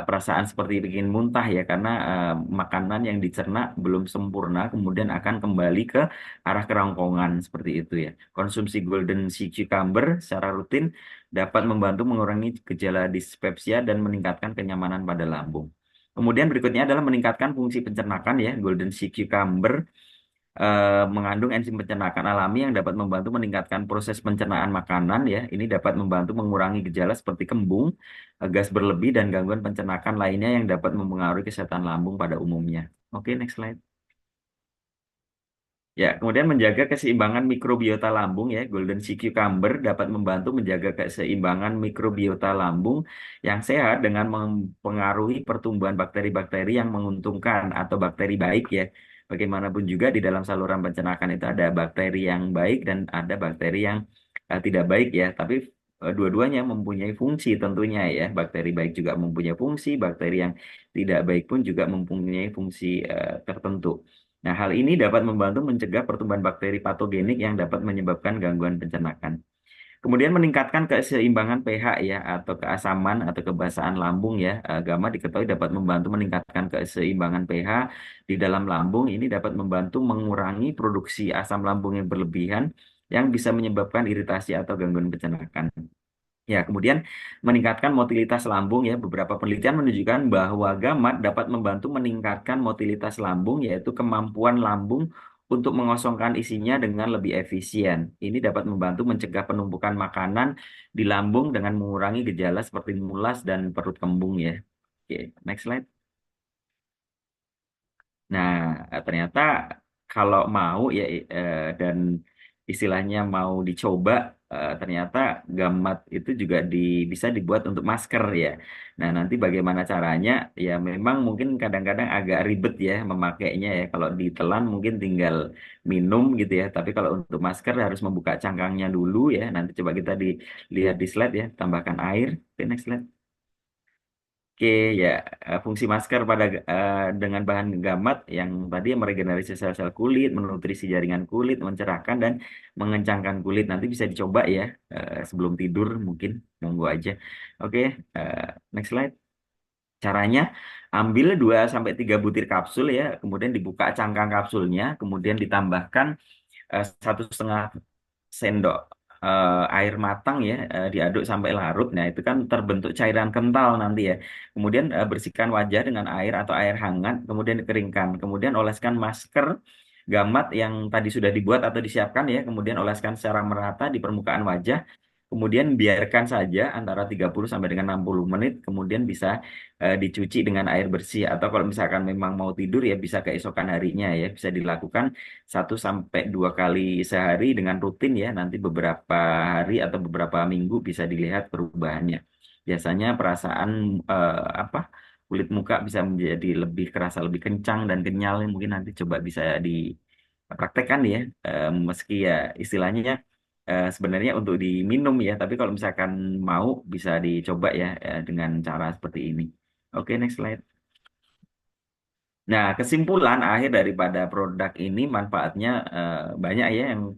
perasaan seperti ingin muntah ya karena makanan yang dicerna belum sempurna kemudian akan kembali ke arah kerongkongan seperti itu ya. Konsumsi golden sea cucumber secara rutin dapat membantu mengurangi gejala dispepsia dan meningkatkan kenyamanan pada lambung. Kemudian berikutnya adalah meningkatkan fungsi pencernaan ya. Golden sea cucumber mengandung enzim pencernaan alami yang dapat membantu meningkatkan proses pencernaan makanan ya. Ini dapat membantu mengurangi gejala seperti kembung, gas berlebih dan gangguan pencernaan lainnya yang dapat mempengaruhi kesehatan lambung pada umumnya. Oke, next slide. Ya, kemudian menjaga keseimbangan mikrobiota lambung ya, Golden Sea Cucumber dapat membantu menjaga keseimbangan mikrobiota lambung yang sehat dengan mempengaruhi pertumbuhan bakteri-bakteri yang menguntungkan atau bakteri baik ya. Bagaimanapun juga di dalam saluran pencernaan itu ada bakteri yang baik dan ada bakteri yang tidak baik ya, tapi dua-duanya mempunyai fungsi tentunya ya. Bakteri baik juga mempunyai fungsi, bakteri yang tidak baik pun juga mempunyai fungsi tertentu. Nah, hal ini dapat membantu mencegah pertumbuhan bakteri patogenik yang dapat menyebabkan gangguan pencernaan. Kemudian meningkatkan keseimbangan pH ya atau keasaman atau kebasaan lambung ya. Gamma diketahui dapat membantu meningkatkan keseimbangan pH di dalam lambung. Ini dapat membantu mengurangi produksi asam lambung yang berlebihan yang bisa menyebabkan iritasi atau gangguan pencernaan. Ya, kemudian meningkatkan motilitas lambung ya. Beberapa penelitian menunjukkan bahwa gamat dapat membantu meningkatkan motilitas lambung yaitu kemampuan lambung untuk mengosongkan isinya dengan lebih efisien. Ini dapat membantu mencegah penumpukan makanan di lambung dengan mengurangi gejala seperti mulas dan perut kembung ya. Oke, next slide. Nah, ternyata kalau mau ya dan istilahnya mau dicoba, ternyata gamat itu juga bisa dibuat untuk masker ya. Nah, nanti bagaimana caranya? Ya memang mungkin kadang-kadang agak ribet ya memakainya ya. Kalau ditelan mungkin tinggal minum gitu ya. Tapi kalau untuk masker harus membuka cangkangnya dulu ya. Nanti coba kita lihat di slide ya. Tambahkan air. Oke, next slide. Oke, ya fungsi masker dengan bahan gamat yang tadi meregenerasi sel-sel kulit, menutrisi jaringan kulit, mencerahkan dan mengencangkan kulit. Nanti bisa dicoba ya sebelum tidur mungkin nunggu aja. Oke, eh, next slide. Caranya ambil 2 sampai 3 butir kapsul ya, kemudian dibuka cangkang kapsulnya, kemudian ditambahkan 1,5 sendok air matang ya, diaduk sampai larut. Nah, itu kan terbentuk cairan kental nanti ya. Kemudian bersihkan wajah dengan air atau air hangat, kemudian dikeringkan. Kemudian oleskan masker gamat yang tadi sudah dibuat atau disiapkan ya, kemudian oleskan secara merata di permukaan wajah. kemudian biarkan saja antara 30 sampai dengan 60 menit, kemudian bisa dicuci dengan air bersih. Atau kalau misalkan memang mau tidur ya bisa keesokan harinya ya, bisa dilakukan 1 sampai 2 kali sehari dengan rutin ya, nanti beberapa hari atau beberapa minggu bisa dilihat perubahannya. Biasanya perasaan apa kulit muka bisa menjadi lebih kerasa lebih kencang dan kenyal. Mungkin nanti coba bisa dipraktekkan ya. Meski ya istilahnya sebenarnya untuk diminum ya, tapi kalau misalkan mau bisa dicoba ya dengan cara seperti ini. Oke, next slide. Nah, kesimpulan akhir daripada produk ini manfaatnya banyak ya yang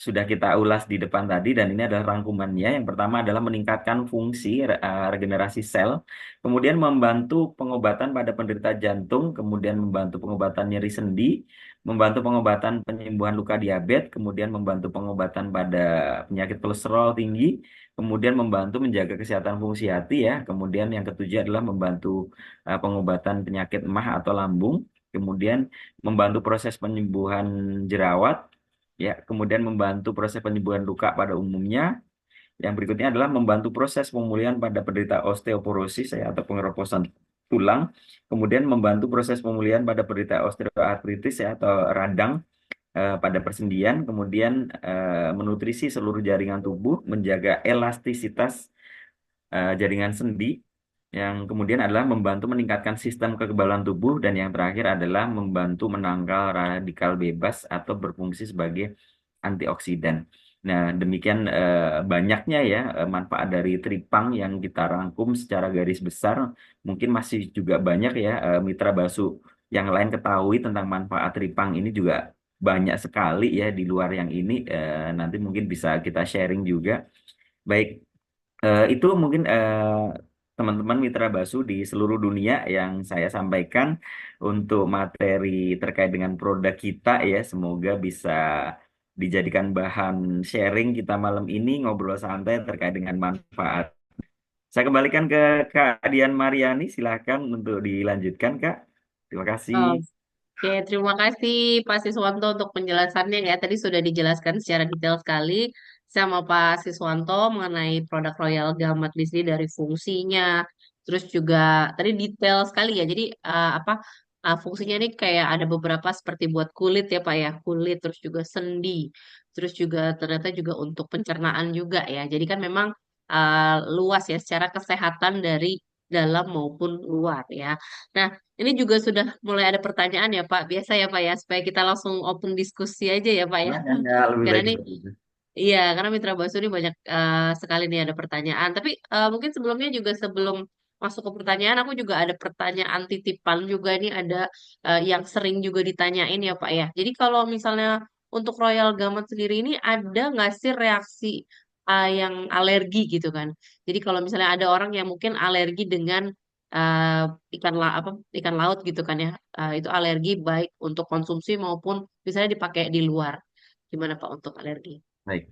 sudah kita ulas di depan tadi, dan ini adalah rangkumannya. Yang pertama adalah meningkatkan fungsi regenerasi sel, kemudian membantu pengobatan pada penderita jantung, kemudian membantu pengobatan nyeri sendi, membantu pengobatan penyembuhan luka diabetes, kemudian membantu pengobatan pada penyakit kolesterol tinggi, kemudian membantu menjaga kesehatan fungsi hati ya. Kemudian yang ketujuh adalah membantu pengobatan penyakit emah atau lambung, kemudian membantu proses penyembuhan jerawat, ya, kemudian membantu proses penyembuhan luka pada umumnya. Yang berikutnya adalah membantu proses pemulihan pada penderita osteoporosis ya, atau pengeroposan tulang, kemudian membantu proses pemulihan pada penderita osteoartritis ya, atau radang pada persendian, kemudian menutrisi seluruh jaringan tubuh, menjaga elastisitas jaringan sendi, yang kemudian adalah membantu meningkatkan sistem kekebalan tubuh, dan yang terakhir adalah membantu menangkal radikal bebas atau berfungsi sebagai antioksidan. Nah, demikian banyaknya ya manfaat dari tripang yang kita rangkum secara garis besar. Mungkin masih juga banyak ya mitra Basu yang lain ketahui tentang manfaat tripang ini juga banyak sekali ya di luar yang ini. Nanti mungkin bisa kita sharing juga. Baik, itu mungkin teman-teman mitra Basu di seluruh dunia yang saya sampaikan untuk materi terkait dengan produk kita ya. Semoga bisa dijadikan bahan sharing kita malam ini, ngobrol santai terkait dengan manfaat. Saya kembalikan ke Kak Dian Mariani, silahkan untuk dilanjutkan Kak. Terima kasih. Oke, terima kasih Pak Siswanto untuk penjelasannya ya. Tadi sudah dijelaskan secara detail sekali sama Pak Siswanto mengenai produk Royal Gamat di sini dari fungsinya. Terus juga tadi detail sekali ya. Jadi fungsinya ini kayak ada beberapa seperti buat kulit ya Pak ya. Kulit terus juga sendi. Terus juga ternyata juga untuk pencernaan juga ya. Jadi kan memang luas ya secara kesehatan dari dalam maupun luar ya. Nah, ini juga sudah mulai ada pertanyaan ya Pak. Biasa ya Pak ya, supaya kita langsung open diskusi aja ya Pak ya. Nah, ya, lebih Karena baik ini, seperti itu. iya, karena Mitra Basu ini banyak sekali nih ada pertanyaan. Tapi mungkin sebelumnya juga sebelum masuk ke pertanyaan, aku juga ada pertanyaan titipan juga nih ada yang sering juga ditanyain ya Pak ya. Jadi kalau misalnya untuk Royal Gamut sendiri ini ada nggak sih reaksi yang alergi gitu kan? Jadi kalau misalnya ada orang yang mungkin alergi dengan uh, ikan laut gitu kan ya, itu alergi baik untuk konsumsi maupun misalnya dipakai di luar. Gimana Pak untuk alergi? Baik.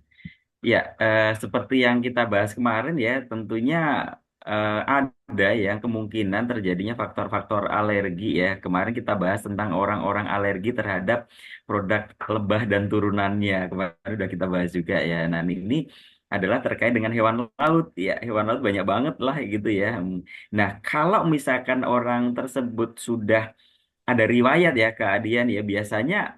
Ya, seperti yang kita bahas kemarin ya, tentunya ada ya kemungkinan terjadinya faktor-faktor alergi ya. Kemarin kita bahas tentang orang-orang alergi terhadap produk lebah dan turunannya. Kemarin udah kita bahas juga ya. Nah, ini adalah terkait dengan hewan laut ya. Hewan laut banyak banget lah gitu ya. Nah, kalau misalkan orang tersebut sudah ada riwayat ya keahlian ya, biasanya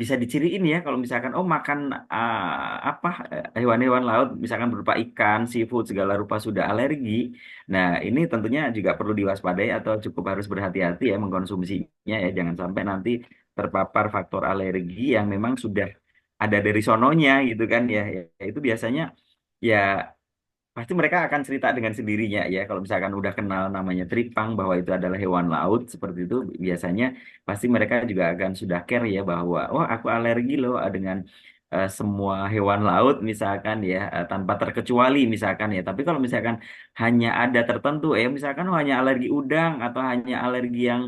bisa diciriin ya kalau misalkan oh makan apa hewan-hewan laut misalkan berupa ikan, seafood segala rupa sudah alergi. Nah, ini tentunya juga perlu diwaspadai atau cukup harus berhati-hati ya mengkonsumsinya ya, jangan sampai nanti terpapar faktor alergi yang memang sudah ada dari sononya gitu kan ya. Ya, itu biasanya ya pasti mereka akan cerita dengan sendirinya ya. Kalau misalkan udah kenal namanya tripang bahwa itu adalah hewan laut seperti itu, biasanya pasti mereka juga akan sudah care ya bahwa oh aku alergi loh dengan semua hewan laut misalkan ya, tanpa terkecuali misalkan ya. Tapi kalau misalkan hanya ada tertentu misalkan oh, hanya alergi udang atau hanya alergi yang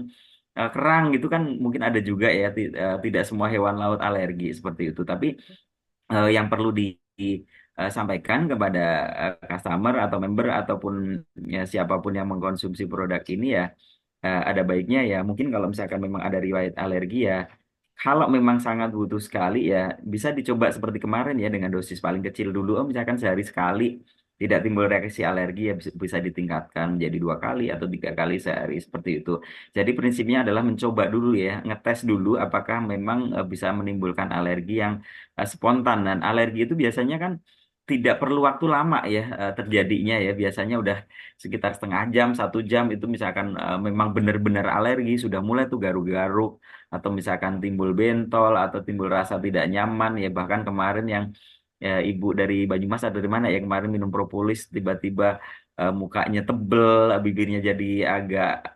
kerang gitu kan mungkin ada juga ya, tidak semua hewan laut alergi seperti itu. Tapi yang perlu disampaikan kepada customer atau member ataupun ya siapapun yang mengkonsumsi produk ini ya, ada baiknya ya mungkin kalau misalkan memang ada riwayat alergi ya kalau memang sangat butuh sekali ya bisa dicoba seperti kemarin ya dengan dosis paling kecil dulu. Oh, misalkan sehari sekali tidak timbul reaksi alergi ya bisa ditingkatkan menjadi 2 kali atau 3 kali sehari seperti itu. Jadi prinsipnya adalah mencoba dulu ya, ngetes dulu apakah memang bisa menimbulkan alergi yang spontan. Dan alergi itu biasanya kan tidak perlu waktu lama ya terjadinya ya. Biasanya udah sekitar setengah jam, 1 jam itu misalkan memang benar-benar alergi sudah mulai tuh garuk-garuk atau misalkan timbul bentol atau timbul rasa tidak nyaman ya, bahkan kemarin yang ibu dari Banyumas atau dari mana ya kemarin minum propolis tiba-tiba mukanya tebel, bibirnya jadi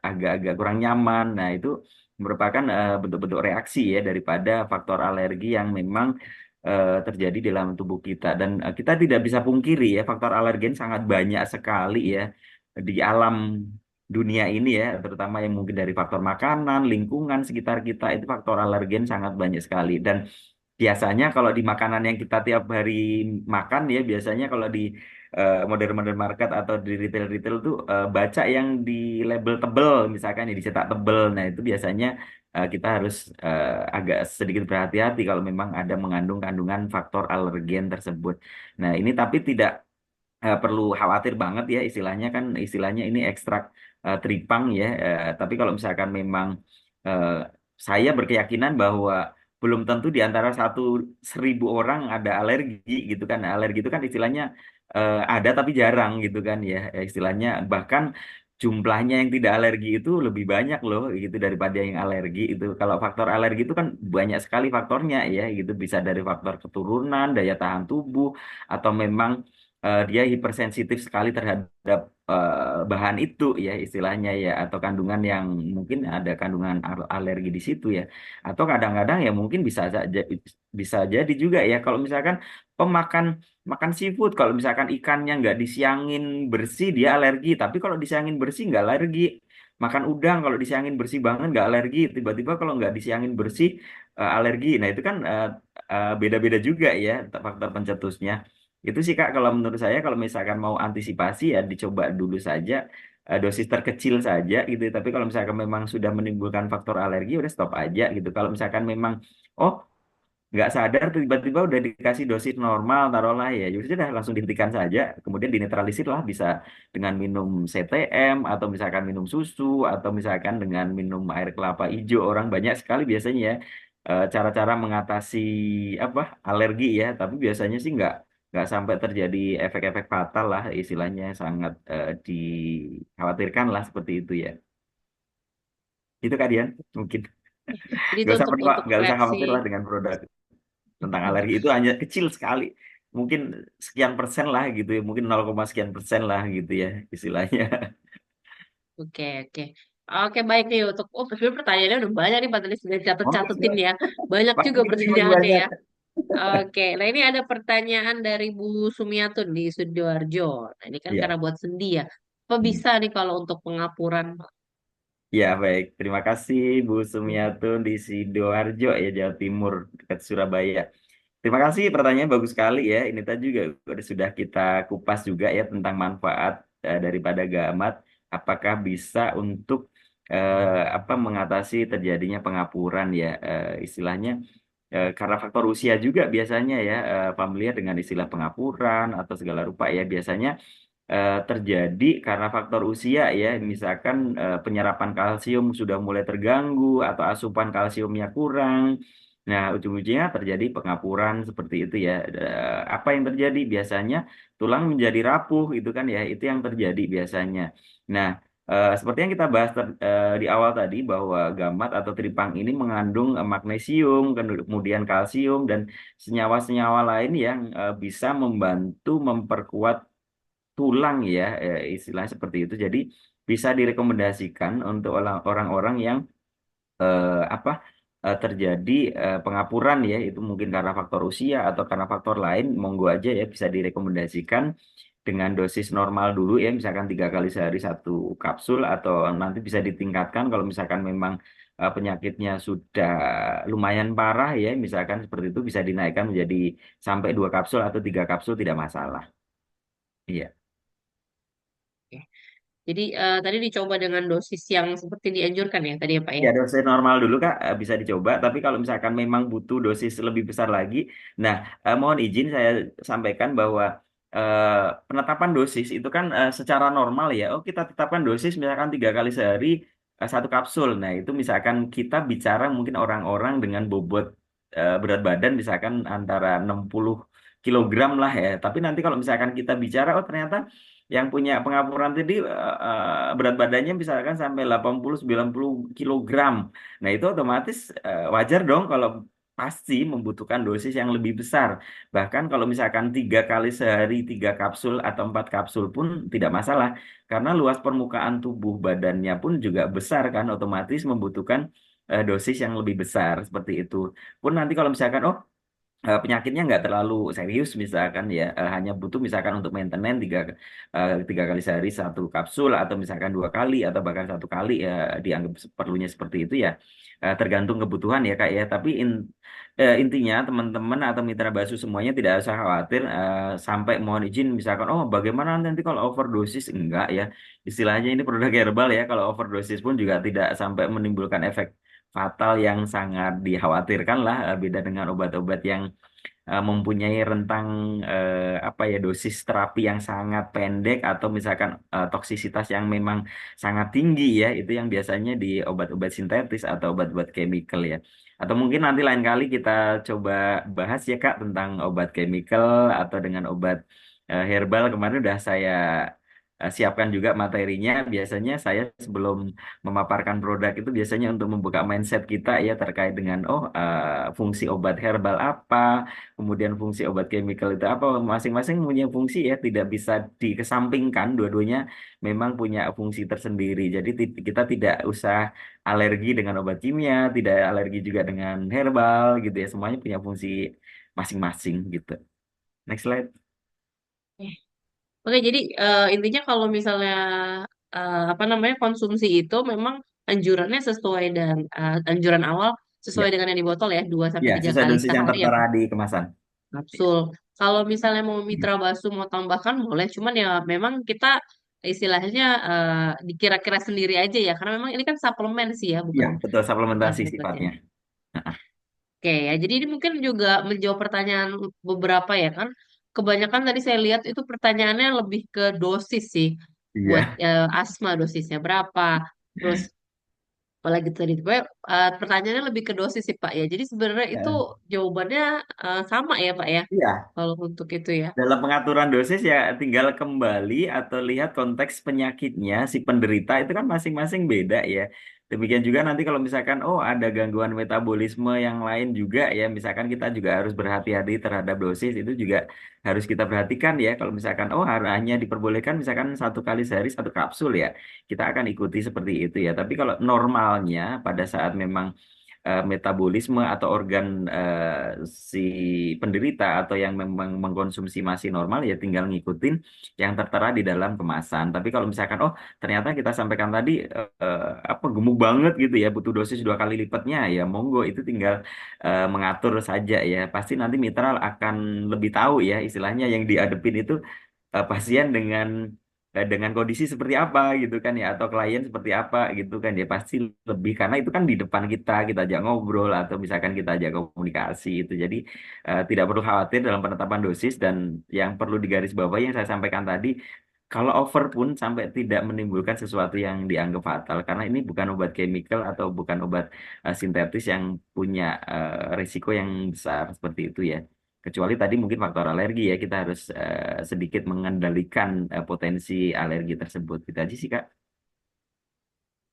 agak-agak kurang nyaman. Nah, itu merupakan bentuk-bentuk reaksi ya daripada faktor alergi yang memang terjadi di dalam tubuh kita. Dan kita tidak bisa pungkiri ya faktor alergen sangat banyak sekali ya di alam dunia ini ya, terutama yang mungkin dari faktor makanan, lingkungan sekitar kita itu faktor alergen sangat banyak sekali. Dan biasanya kalau di makanan yang kita tiap hari makan ya, biasanya kalau di modern-modern market atau di retail-retail tuh baca yang di label tebel, misalkan ya dicetak tebel. Nah, itu biasanya kita harus agak sedikit berhati-hati kalau memang ada mengandung kandungan faktor alergen tersebut. Nah, ini tapi tidak perlu khawatir banget ya, istilahnya ini ekstrak tripang ya. Tapi kalau misalkan memang eh, saya berkeyakinan bahwa belum tentu di antara 1.000 orang ada alergi gitu kan. Nah, alergi itu kan istilahnya ada tapi jarang gitu kan ya. Istilahnya bahkan jumlahnya yang tidak alergi itu lebih banyak loh gitu daripada yang alergi itu. Kalau faktor alergi itu kan banyak sekali faktornya ya gitu, bisa dari faktor keturunan, daya tahan tubuh, atau memang dia hipersensitif sekali terhadap bahan itu ya istilahnya ya, atau kandungan yang mungkin ada kandungan alergi di situ ya, atau kadang-kadang ya mungkin bisa jadi juga ya kalau misalkan pemakan makan seafood, kalau misalkan ikannya nggak disiangin bersih dia alergi, tapi kalau disiangin bersih nggak alergi. Makan udang kalau disiangin bersih banget nggak alergi, tiba-tiba kalau nggak disiangin bersih alergi. Nah, itu kan beda-beda juga ya faktor pencetusnya. Itu sih Kak, kalau menurut saya kalau misalkan mau antisipasi ya dicoba dulu saja dosis terkecil saja gitu. Tapi kalau misalkan memang sudah menimbulkan faktor alergi udah stop aja gitu. Kalau misalkan memang oh nggak sadar tiba-tiba udah dikasih dosis normal taruhlah ya, ya sudah langsung dihentikan saja. Kemudian dinetralisir lah bisa dengan minum CTM atau misalkan minum susu atau misalkan dengan minum air kelapa hijau. Orang banyak sekali biasanya ya cara-cara mengatasi apa alergi ya, tapi biasanya sih nggak sampai terjadi efek-efek fatal lah, istilahnya sangat dikhawatirkan lah seperti itu ya. Itu Kak Dian, mungkin Jadi itu untuk nggak usah reaksi. khawatir lah dengan produk tentang alergi itu, hanya kecil sekali, mungkin sekian persen lah gitu ya, mungkin 0, sekian persen lah gitu ya istilahnya. Oke, oke. Oke, baik nih untuk sebenarnya pertanyaannya udah banyak nih Pak Tadi sudah Oh, catet-catetin siap. ya. Banyak juga Makasih masih pertanyaannya banyak. ya. Oke, nah ini ada pertanyaan dari Bu Sumiatun di Sidoarjo. Nah, ini kan Iya. karena buat sendi ya. Apa Hmm. bisa nih kalau untuk pengapuran? Ya, baik. Terima kasih Bu Sumiatun di Sidoarjo ya, Jawa Timur, dekat Surabaya. Terima kasih, pertanyaannya bagus sekali ya. Ini tadi juga sudah kita kupas juga ya tentang manfaat daripada gamat. Apakah bisa untuk apa mengatasi terjadinya pengapuran ya, istilahnya karena faktor usia juga biasanya ya, familiar dengan istilah pengapuran atau segala rupa ya, biasanya terjadi karena faktor usia ya, misalkan penyerapan kalsium sudah mulai terganggu atau asupan kalsiumnya kurang. Nah, ujung-ujungnya terjadi pengapuran seperti itu ya. Apa yang terjadi biasanya tulang menjadi rapuh itu kan ya, itu yang terjadi biasanya. Nah, seperti yang kita bahas di awal tadi bahwa gamat atau tripang ini mengandung magnesium, kemudian kalsium dan senyawa-senyawa lain yang bisa membantu memperkuat tulang ya, istilahnya seperti itu. Jadi bisa direkomendasikan untuk orang-orang yang apa terjadi pengapuran ya, itu mungkin karena faktor usia atau karena faktor lain, monggo aja ya bisa direkomendasikan dengan dosis normal dulu ya, misalkan 3 kali sehari 1 kapsul, atau nanti bisa ditingkatkan kalau misalkan memang penyakitnya sudah lumayan parah ya, misalkan seperti itu bisa dinaikkan menjadi sampai 2 kapsul atau 3 kapsul tidak masalah. Iya. Jadi tadi dicoba dengan dosis yang seperti dianjurkan ya tadi ya Pak ya. Ya, dosis normal dulu Kak, bisa dicoba. Tapi kalau misalkan memang butuh dosis lebih besar lagi, nah mohon izin saya sampaikan bahwa eh, penetapan dosis itu kan secara normal ya. Oh, kita tetapkan dosis misalkan 3 kali sehari, 1 kapsul. Nah, itu misalkan kita bicara mungkin orang-orang dengan bobot berat badan misalkan antara 60 kilogram lah ya. Tapi nanti kalau misalkan kita bicara, oh ternyata yang punya pengapuran tadi berat badannya misalkan sampai 80-90 kilogram. Nah, itu otomatis wajar dong kalau pasti membutuhkan dosis yang lebih besar. Bahkan kalau misalkan 3 kali sehari 3 kapsul atau 4 kapsul pun tidak masalah. Karena luas permukaan tubuh badannya pun juga besar kan, otomatis membutuhkan dosis yang lebih besar seperti itu. Pun nanti kalau misalkan, oh penyakitnya nggak terlalu serius misalkan ya, hanya butuh misalkan untuk maintenance 3 kali sehari 1 kapsul atau misalkan 2 kali atau bahkan 1 kali ya, dianggap perlunya seperti itu ya, tergantung kebutuhan ya Kak ya. Tapi intinya teman-teman atau mitra Basu semuanya tidak usah khawatir, sampai mohon izin misalkan oh bagaimana nanti kalau overdosis, enggak ya, istilahnya ini produk herbal ya, kalau overdosis pun juga tidak sampai menimbulkan efek fatal yang sangat dikhawatirkan lah, beda dengan obat-obat yang mempunyai rentang apa ya, dosis terapi yang sangat pendek atau misalkan toksisitas yang memang sangat tinggi ya, itu yang biasanya di obat-obat sintetis atau obat-obat chemical ya. Atau mungkin nanti lain kali kita coba bahas ya Kak tentang obat chemical atau dengan obat herbal. Kemarin udah saya siapkan juga materinya. Biasanya saya sebelum memaparkan produk itu biasanya untuk membuka mindset kita ya terkait dengan oh fungsi obat herbal apa, kemudian fungsi obat chemical itu apa, masing-masing punya fungsi ya, tidak bisa dikesampingkan, dua-duanya memang punya fungsi tersendiri. Jadi kita tidak usah alergi dengan obat kimia, tidak alergi juga dengan herbal gitu ya, semuanya punya fungsi masing-masing gitu. Next slide. Oke, jadi intinya kalau misalnya apa namanya konsumsi itu memang anjurannya sesuai dan anjuran awal sesuai Ya, dengan yang di botol ya, 2 sampai ya, 3 sesuai kali dosis yang sehari ya tertera Pak. di kemasan. Kapsul. Kalau misalnya mau mitra basu mau tambahkan boleh, cuman ya memang kita istilahnya dikira-kira sendiri aja ya, karena memang ini kan suplemen sih ya, Iya, bukan betul, bukan supplementasi obat ya. sifatnya. Oke ya, jadi ini mungkin juga menjawab pertanyaan beberapa ya kan. Kebanyakan tadi saya lihat itu pertanyaannya lebih ke dosis sih. Buat Iya. asma dosisnya berapa. Terus apalagi tadi pokoknya, pertanyaannya lebih ke dosis sih Pak ya. Jadi sebenarnya itu Eh, jawabannya sama ya Pak ya. Iya, Kalau untuk itu ya. dalam pengaturan dosis ya tinggal kembali atau lihat konteks penyakitnya si penderita itu kan masing-masing beda ya. Demikian juga nanti kalau misalkan oh ada gangguan metabolisme yang lain juga ya, misalkan kita juga harus berhati-hati terhadap dosis itu juga harus kita perhatikan ya. Kalau misalkan oh hanya diperbolehkan misalkan 1 kali sehari 1 kapsul ya, kita akan ikuti seperti itu ya. Tapi kalau normalnya pada saat memang metabolisme atau organ si penderita atau yang memang mengkonsumsi masih normal ya tinggal ngikutin yang tertera di dalam kemasan. Tapi kalau misalkan oh ternyata kita sampaikan tadi apa gemuk banget gitu ya, butuh dosis 2 kali lipatnya ya, monggo itu tinggal mengatur saja ya. Pasti nanti mitra akan lebih tahu ya istilahnya yang dihadapin itu pasien dengan kondisi seperti apa gitu kan ya, atau klien seperti apa gitu kan ya, pasti lebih karena itu kan di depan kita ajak ngobrol atau misalkan kita ajak komunikasi itu. Jadi tidak perlu khawatir dalam penetapan dosis, dan yang perlu digarisbawahi yang saya sampaikan tadi, kalau over pun sampai tidak menimbulkan sesuatu yang dianggap fatal, karena ini bukan obat chemical atau bukan obat sintetis yang punya risiko yang besar seperti itu ya. Kecuali tadi mungkin faktor alergi ya, kita harus sedikit mengendalikan potensi alergi tersebut. Gitu aja sih, Kak.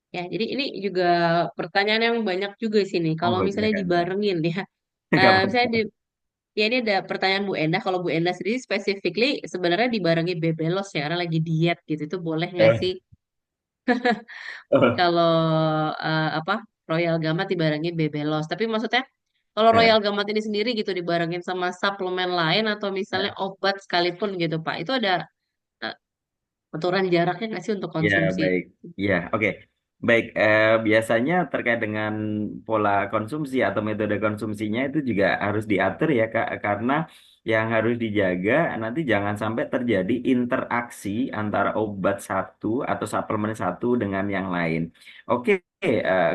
Ya, jadi ini juga pertanyaan yang banyak juga sih nih. Kalau Monggo, misalnya silakan. dibarengin ya. Nggak Misalnya apa-apa. ya ini ada pertanyaan Bu Endah. Kalau Bu Endah sendiri specifically sebenarnya dibarengi bebelos ya, karena lagi diet gitu. Itu boleh nggak sih? Eh, eh, Kalau apa Royal Gamat dibarengin bebelos. Tapi maksudnya kalau eh, Royal Gamat ini sendiri gitu dibarengin sama suplemen lain atau misalnya eh. obat sekalipun gitu Pak. Itu ada eh, aturan jaraknya nggak sih untuk Ya, konsumsi? baik. Ya, oke. Baik, biasanya terkait dengan pola konsumsi atau metode konsumsinya itu juga harus diatur ya Kak, karena yang harus dijaga nanti jangan sampai terjadi interaksi antara obat satu atau suplemen satu dengan yang lain. Oke,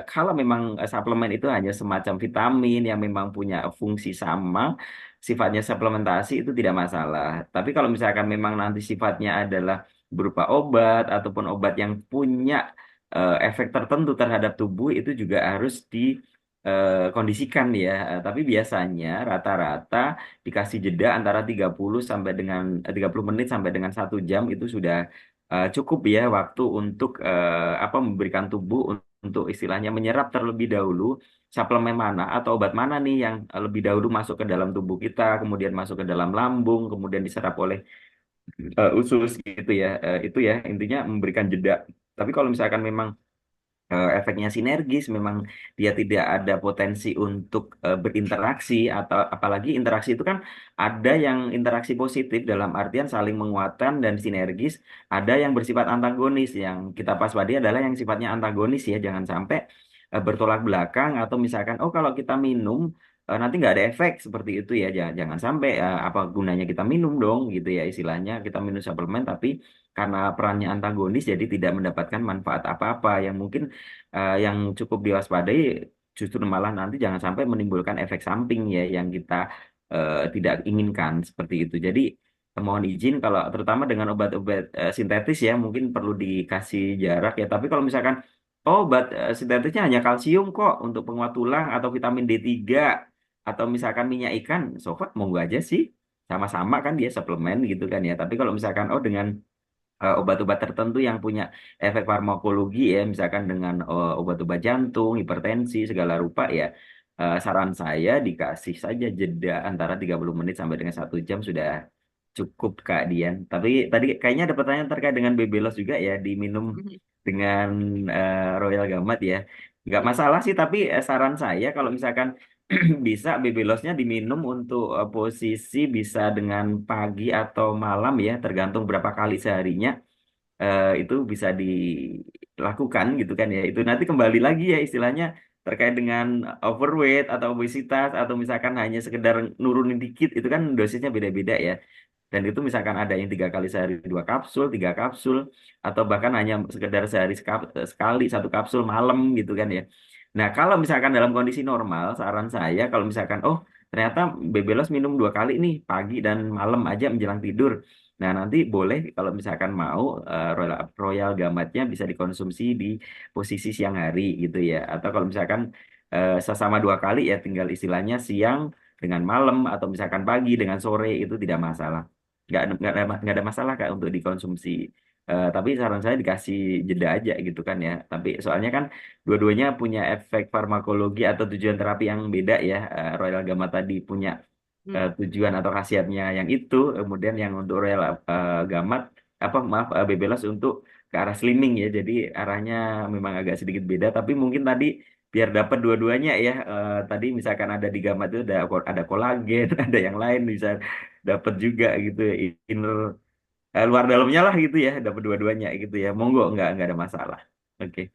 kalau memang suplemen itu hanya semacam vitamin yang memang punya fungsi sama, sifatnya suplementasi itu tidak masalah. Tapi kalau misalkan memang nanti sifatnya adalah berupa obat ataupun obat yang punya efek tertentu terhadap tubuh itu juga harus dikondisikan ya. Tapi biasanya rata-rata dikasih jeda antara 30 menit sampai dengan 1 jam itu sudah cukup ya waktu untuk memberikan tubuh untuk istilahnya menyerap terlebih dahulu suplemen mana atau obat mana nih yang lebih dahulu masuk ke dalam tubuh kita, kemudian masuk ke dalam lambung, kemudian diserap oleh usus gitu ya. Itu ya intinya memberikan jeda. Tapi kalau misalkan memang efeknya sinergis, memang dia tidak ada potensi untuk berinteraksi atau apalagi interaksi itu kan ada yang interaksi positif dalam artian saling menguatkan dan sinergis, ada yang bersifat antagonis. Yang kita waspadai adalah yang sifatnya antagonis ya, jangan sampai bertolak belakang atau misalkan oh kalau kita minum nanti nggak ada efek seperti itu ya, jangan sampai apa gunanya kita minum dong gitu ya istilahnya kita minum suplemen tapi karena perannya antagonis jadi tidak mendapatkan manfaat apa-apa yang mungkin yang cukup diwaspadai justru malah nanti jangan sampai menimbulkan efek samping ya yang kita tidak inginkan seperti itu. Jadi mohon izin kalau terutama dengan obat-obat sintetis ya mungkin perlu dikasih jarak ya. Tapi kalau misalkan oh, obat sintetisnya hanya kalsium kok untuk penguat tulang atau vitamin D3 atau misalkan minyak ikan, so far monggo aja sih. Sama-sama kan dia suplemen gitu kan ya. Tapi kalau misalkan oh dengan obat-obat tertentu yang punya efek farmakologi ya, misalkan dengan obat-obat jantung, hipertensi, segala rupa ya, saran saya dikasih saja jeda antara 30 menit sampai dengan 1 jam sudah cukup Kak Dian. Tapi tadi kayaknya ada pertanyaan terkait dengan Bebelos juga ya, diminum dengan Royal Gamat ya. Nggak masalah sih, tapi saran saya kalau misalkan bisa Bebelosnya diminum untuk posisi bisa dengan pagi atau malam ya, tergantung berapa kali seharinya itu bisa dilakukan gitu kan ya. Itu nanti kembali lagi ya istilahnya terkait dengan overweight atau obesitas atau misalkan hanya sekedar nurunin dikit itu kan dosisnya beda-beda ya. Dan itu misalkan ada yang 3 kali sehari 2 kapsul, 3 kapsul, atau bahkan hanya sekedar sehari sekali 1 kapsul malam gitu kan ya. Nah kalau misalkan dalam kondisi normal, saran saya kalau misalkan oh ternyata Bebelos minum 2 kali nih pagi dan malam aja menjelang tidur. Nah nanti boleh kalau misalkan mau Royal Gamatnya bisa dikonsumsi di posisi siang hari gitu ya. Atau kalau misalkan sesama 2 kali ya tinggal istilahnya siang dengan malam atau misalkan pagi dengan sore itu tidak masalah nggak ada masalah Kak untuk dikonsumsi. Tapi saran saya dikasih jeda aja gitu kan ya. Tapi soalnya kan dua-duanya punya efek farmakologi atau tujuan terapi yang beda ya. Royal Gamma tadi punya Hmm. tujuan atau khasiatnya yang itu, kemudian yang untuk Royal Gamma apa maaf Bebelas untuk ke arah slimming ya. Jadi arahnya memang agak sedikit beda. Tapi mungkin tadi biar dapat dua-duanya ya. Tadi misalkan ada di Gamma itu ada kolagen, ada yang lain bisa dapat juga gitu ya inner luar dalamnya lah gitu ya dapat dua-duanya gitu ya monggo nggak ada masalah. Oke.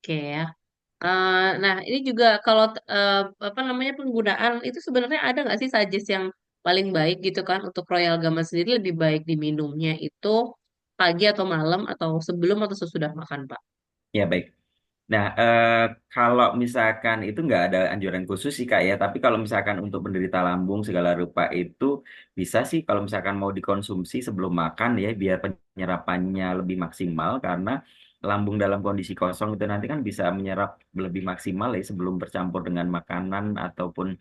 Oke ya. Nah, ini juga kalau apa namanya penggunaan itu sebenarnya ada nggak sih suggest yang paling baik gitu kan untuk Royal Gamma sendiri lebih baik diminumnya itu pagi atau malam atau sebelum atau sesudah makan, Pak? Ya baik. Nah, kalau misalkan itu nggak ada anjuran khusus sih Kak ya, tapi kalau misalkan untuk penderita lambung segala rupa itu bisa sih kalau misalkan mau dikonsumsi sebelum makan ya, biar penyerapannya lebih maksimal karena lambung dalam kondisi kosong itu nanti kan bisa menyerap lebih maksimal ya sebelum bercampur dengan makanan ataupun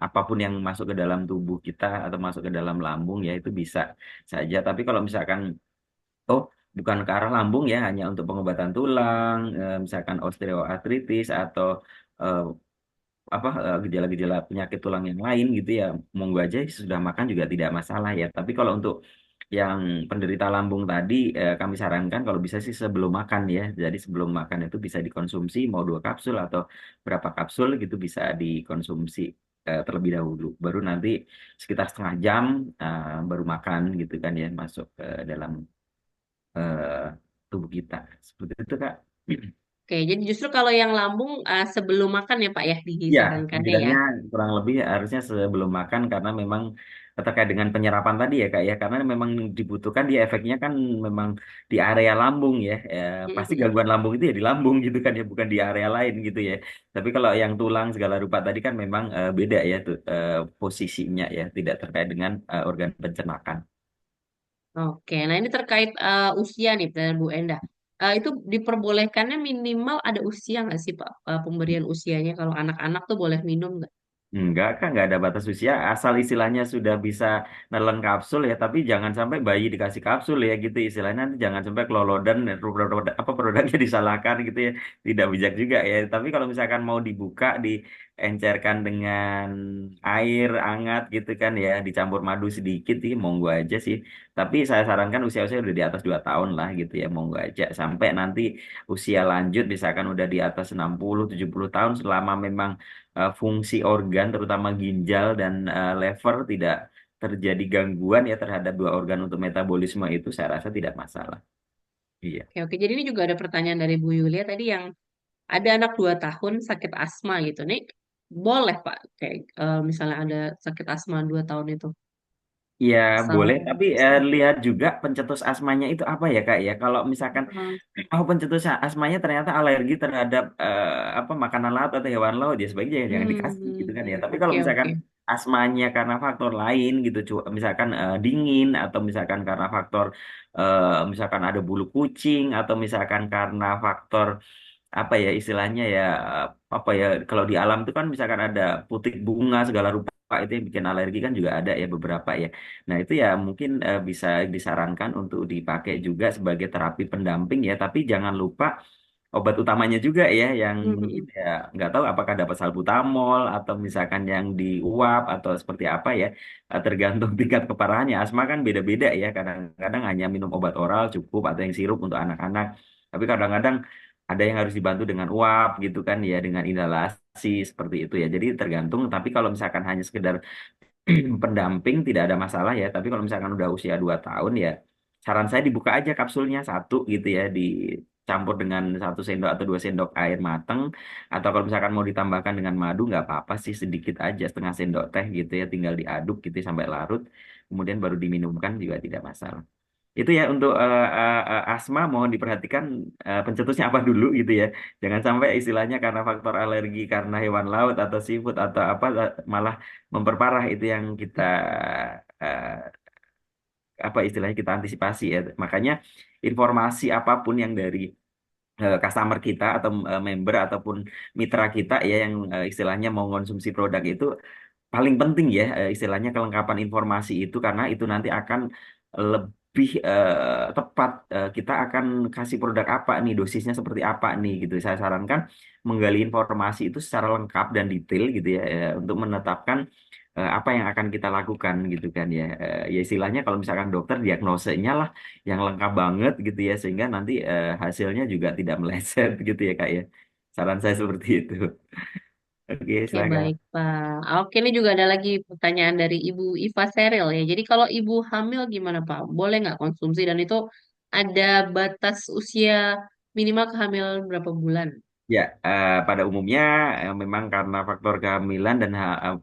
apapun yang masuk ke dalam tubuh kita atau masuk ke dalam lambung ya itu bisa saja. Tapi kalau misalkan oh, bukan ke arah lambung ya, hanya untuk pengobatan tulang, misalkan osteoartritis atau eh, gejala-gejala penyakit tulang yang lain gitu ya, monggo aja sudah makan juga tidak masalah ya. Tapi kalau untuk yang penderita lambung tadi, kami sarankan kalau bisa sih sebelum makan ya. Jadi sebelum makan itu bisa dikonsumsi mau 2 kapsul atau berapa kapsul gitu bisa dikonsumsi terlebih dahulu. Baru nanti sekitar setengah jam baru makan gitu kan ya masuk ke dalam eh, tubuh kita. Seperti itu Kak. Oke, jadi justru kalau yang lambung sebelum makan ya Pak ya Ya, disarankannya ya. anjurannya kurang lebih harusnya sebelum makan karena memang terkait dengan penyerapan tadi ya Kak ya, karena memang dibutuhkan dia efeknya kan memang di area lambung ya. Pasti Mm-mm. gangguan lambung itu ya di lambung gitu kan ya, bukan di area lain gitu ya. Tapi kalau yang tulang segala rupa tadi kan memang beda ya tuh posisinya ya, tidak terkait dengan organ pencernaan. Oke, nah ini terkait usia nih dan Bu Endah. Itu diperbolehkannya minimal ada usia nggak sih Pak? Pemberian usianya kalau anak-anak tuh boleh minum nggak? Enggak kan, nggak ada batas usia, asal istilahnya sudah bisa nelen kapsul ya, tapi jangan sampai bayi dikasih kapsul ya gitu istilahnya, nanti jangan sampai kelolodan apa produknya disalahkan gitu ya, tidak bijak juga ya. Tapi kalau misalkan mau dibuka, diencerkan dengan air hangat gitu kan ya, dicampur madu sedikit sih, monggo aja sih. Tapi saya sarankan usia-usia udah di atas 2 tahun lah gitu ya, monggo aja. Sampai nanti usia lanjut, misalkan udah di atas 60 70 tahun, selama memang fungsi organ terutama ginjal dan lever tidak terjadi gangguan ya terhadap dua organ untuk metabolisme itu, saya rasa tidak masalah. Iya. Oke, oke. Jadi ini juga ada pertanyaan dari Bu Yulia tadi yang ada anak 2 tahun sakit asma gitu. Nih boleh Pak kayak misalnya ada sakit asma 2 tahun itu Ya boleh, sama tapi suster. lihat juga pencetus asmanya itu apa ya Kak ya. Kalau misalkan oh pencetus asmanya ternyata alergi terhadap apa makanan laut atau hewan laut, ya sebaiknya jangan dikasih gitu kan ya. Tapi kalau Oke, misalkan oke. asmanya karena faktor lain gitu, misalkan dingin atau misalkan karena faktor misalkan ada bulu kucing atau misalkan karena faktor apa ya istilahnya ya, apa ya, kalau di alam itu kan misalkan ada putik bunga segala rupa itu yang bikin alergi kan juga ada ya beberapa ya. Nah itu ya mungkin bisa disarankan untuk dipakai juga sebagai terapi pendamping ya, tapi jangan lupa obat utamanya juga ya, yang mungkin Mm-mm. ya nggak tahu apakah dapat salbutamol atau misalkan yang diuap atau seperti apa ya. Tergantung tingkat keparahannya. Asma kan beda-beda ya, kadang-kadang hanya minum obat oral cukup atau yang sirup untuk anak-anak, tapi kadang-kadang ada yang harus dibantu dengan uap gitu kan ya, dengan inhalasi seperti itu ya, jadi tergantung. Tapi kalau misalkan hanya sekedar pendamping tidak ada masalah ya. Tapi kalau misalkan udah usia 2 tahun ya, saran saya dibuka aja kapsulnya satu gitu ya, dicampur dengan 1 sendok atau 2 sendok air mateng. Atau kalau misalkan mau ditambahkan dengan madu nggak apa-apa sih, sedikit aja, 1/2 sendok teh gitu ya, tinggal diaduk gitu ya sampai larut, kemudian baru diminumkan juga tidak masalah. Itu ya untuk asma, mohon diperhatikan pencetusnya apa dulu gitu ya. Jangan sampai istilahnya karena faktor alergi karena hewan laut atau seafood atau apa malah memperparah. Itu yang kita eh, apa istilahnya kita antisipasi ya. Makanya informasi apapun yang dari customer kita atau member ataupun mitra kita ya, yang istilahnya mau konsumsi produk itu, paling penting ya istilahnya kelengkapan informasi itu, karena itu nanti akan lebih tepat kita akan kasih produk apa nih, dosisnya seperti apa nih gitu. Saya sarankan menggali informasi itu secara lengkap dan detail gitu ya, untuk menetapkan apa yang akan kita lakukan gitu kan ya. Ya istilahnya kalau misalkan dokter, diagnosenya lah yang lengkap banget gitu ya, sehingga nanti hasilnya juga tidak meleset gitu ya Kak ya. Saran saya seperti itu. Oke, Oke, silakan. baik, Pak. Oke, ini juga ada lagi pertanyaan dari Ibu Iva Seril ya. Jadi kalau ibu hamil gimana, Pak? Boleh nggak konsumsi? Dan itu ada batas usia minimal kehamilan berapa bulan? Ya, pada umumnya memang karena faktor kehamilan dan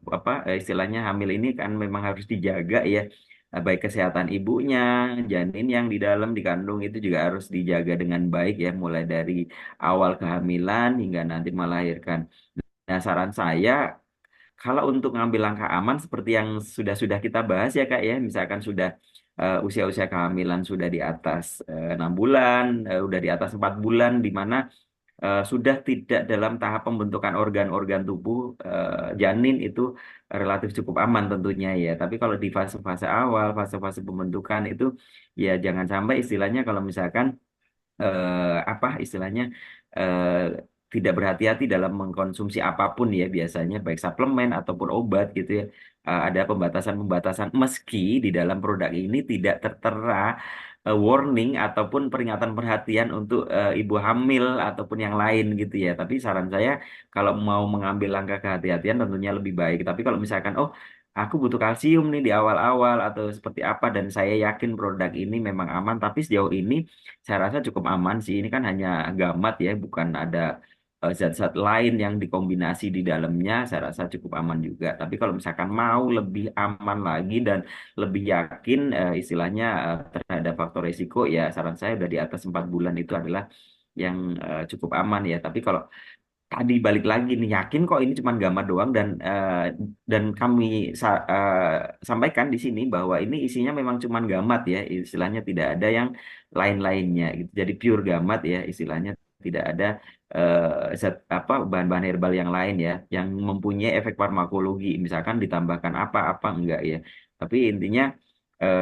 apa istilahnya hamil ini kan memang harus dijaga ya. Baik kesehatan ibunya, janin yang di dalam dikandung itu juga harus dijaga dengan baik ya, mulai dari awal kehamilan hingga nanti melahirkan. Nah, saran saya kalau untuk ngambil langkah aman seperti yang sudah-sudah kita bahas ya Kak ya, misalkan sudah usia-usia kehamilan sudah di atas 6 bulan, udah di atas 4 bulan, di mana sudah tidak dalam tahap pembentukan organ-organ tubuh, janin itu relatif cukup aman tentunya ya. Tapi kalau di fase-fase awal, fase-fase pembentukan itu, ya jangan sampai istilahnya kalau misalkan apa istilahnya eh, tidak berhati-hati dalam mengkonsumsi apapun ya, biasanya baik suplemen ataupun obat gitu ya. Ada pembatasan-pembatasan meski di dalam produk ini tidak tertera warning ataupun peringatan perhatian untuk ibu hamil ataupun yang lain gitu ya. Tapi saran saya kalau mau mengambil langkah kehati-hatian tentunya lebih baik. Tapi kalau misalkan oh aku butuh kalsium nih di awal-awal atau seperti apa dan saya yakin produk ini memang aman tapi sejauh ini saya rasa cukup aman sih ini kan hanya gamat ya bukan ada zat-zat lain yang dikombinasi di dalamnya saya rasa cukup aman juga tapi kalau misalkan mau lebih aman lagi dan lebih yakin istilahnya terhadap faktor risiko ya saran saya udah di atas 4 bulan itu adalah yang cukup aman ya tapi kalau tadi balik lagi nih yakin kok ini cuma gambar doang dan kami sampaikan di sini bahwa ini isinya memang cuma gamat ya istilahnya tidak ada yang lain-lainnya gitu jadi pure gamat ya istilahnya tidak ada zat apa bahan-bahan herbal yang lain ya yang mempunyai efek farmakologi misalkan ditambahkan apa-apa enggak ya tapi intinya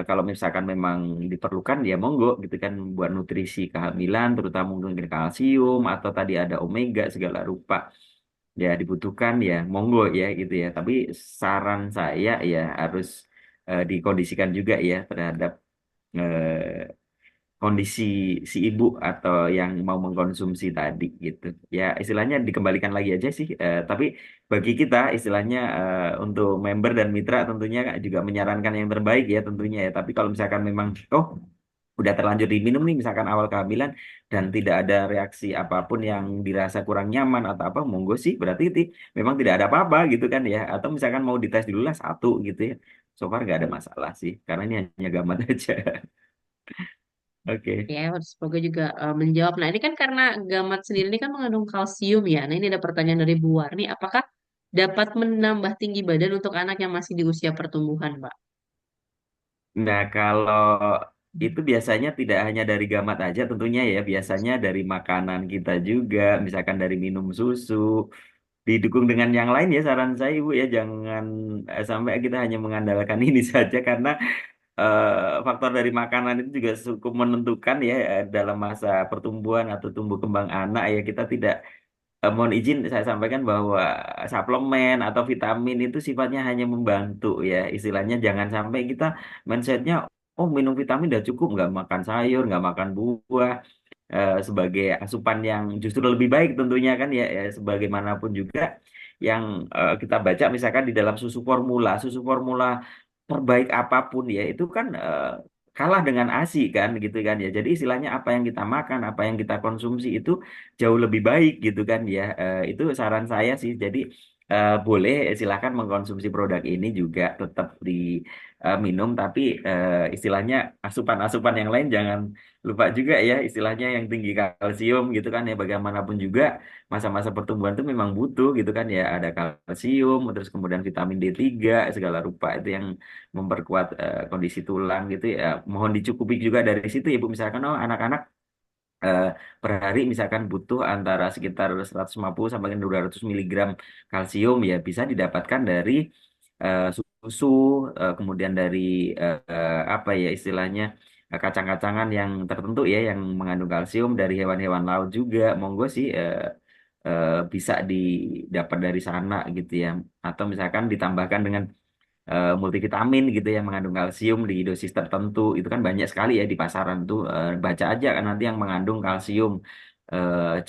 kalau misalkan memang diperlukan ya monggo gitu kan buat nutrisi kehamilan terutama mungkin kalsium atau tadi ada omega segala rupa ya dibutuhkan ya monggo ya gitu ya tapi saran saya ya harus dikondisikan juga ya terhadap eh, kondisi si ibu atau yang mau mengkonsumsi tadi gitu. Ya istilahnya dikembalikan lagi aja sih. Tapi bagi kita istilahnya untuk member dan mitra tentunya juga menyarankan yang terbaik ya tentunya ya. Tapi kalau misalkan memang oh udah terlanjur diminum nih misalkan awal kehamilan dan tidak ada reaksi apapun yang dirasa kurang nyaman atau apa monggo sih berarti memang tidak ada apa-apa gitu kan ya atau misalkan mau dites dulu lah satu gitu ya so far nggak ada masalah sih karena ini hanya gamat aja. Oke. Ya, semoga juga menjawab. Nah, ini kan karena gamat sendiri ini kan mengandung kalsium ya. Nah, ini ada pertanyaan dari Bu Warni, apakah dapat menambah tinggi badan untuk anak yang masih di usia pertumbuhan, Mbak? Nah, kalau itu biasanya tidak hanya dari gamat aja tentunya ya, biasanya dari makanan kita juga, misalkan dari minum susu, didukung dengan yang lain ya saran saya Ibu ya, jangan sampai kita hanya mengandalkan ini saja karena faktor dari makanan itu juga cukup menentukan ya dalam masa pertumbuhan atau tumbuh kembang anak ya, kita tidak mohon izin saya sampaikan bahwa suplemen atau vitamin itu sifatnya hanya membantu ya. Istilahnya jangan sampai kita mindsetnya, oh minum vitamin udah cukup, nggak makan sayur, nggak makan buah sebagai asupan yang justru lebih baik tentunya kan ya, ya sebagaimanapun juga yang kita baca misalkan di dalam susu formula terbaik apapun ya itu kan kalah dengan ASI kan gitu kan ya. Jadi istilahnya apa yang kita makan, apa yang kita konsumsi itu jauh lebih baik gitu kan ya. Itu saran saya sih. Jadi boleh silahkan mengkonsumsi produk ini juga tetap diminum tapi istilahnya asupan-asupan yang lain jangan lupa juga ya istilahnya yang tinggi kalsium gitu kan ya bagaimanapun juga masa-masa pertumbuhan itu memang butuh gitu kan ya ada kalsium terus kemudian vitamin D3 segala rupa itu yang memperkuat kondisi tulang gitu ya mohon dicukupi juga dari situ ya Bu misalkan oh anak-anak eh, per hari misalkan butuh antara sekitar 150 sampai dengan 200 miligram kalsium ya bisa didapatkan dari susu kemudian dari apa ya istilahnya kacang-kacangan yang tertentu ya yang mengandung kalsium dari hewan-hewan laut juga monggo sih bisa didapat dari sana gitu ya atau misalkan ditambahkan dengan multivitamin gitu yang mengandung kalsium di dosis tertentu itu kan banyak sekali ya di pasaran tuh. Baca aja kan nanti yang mengandung kalsium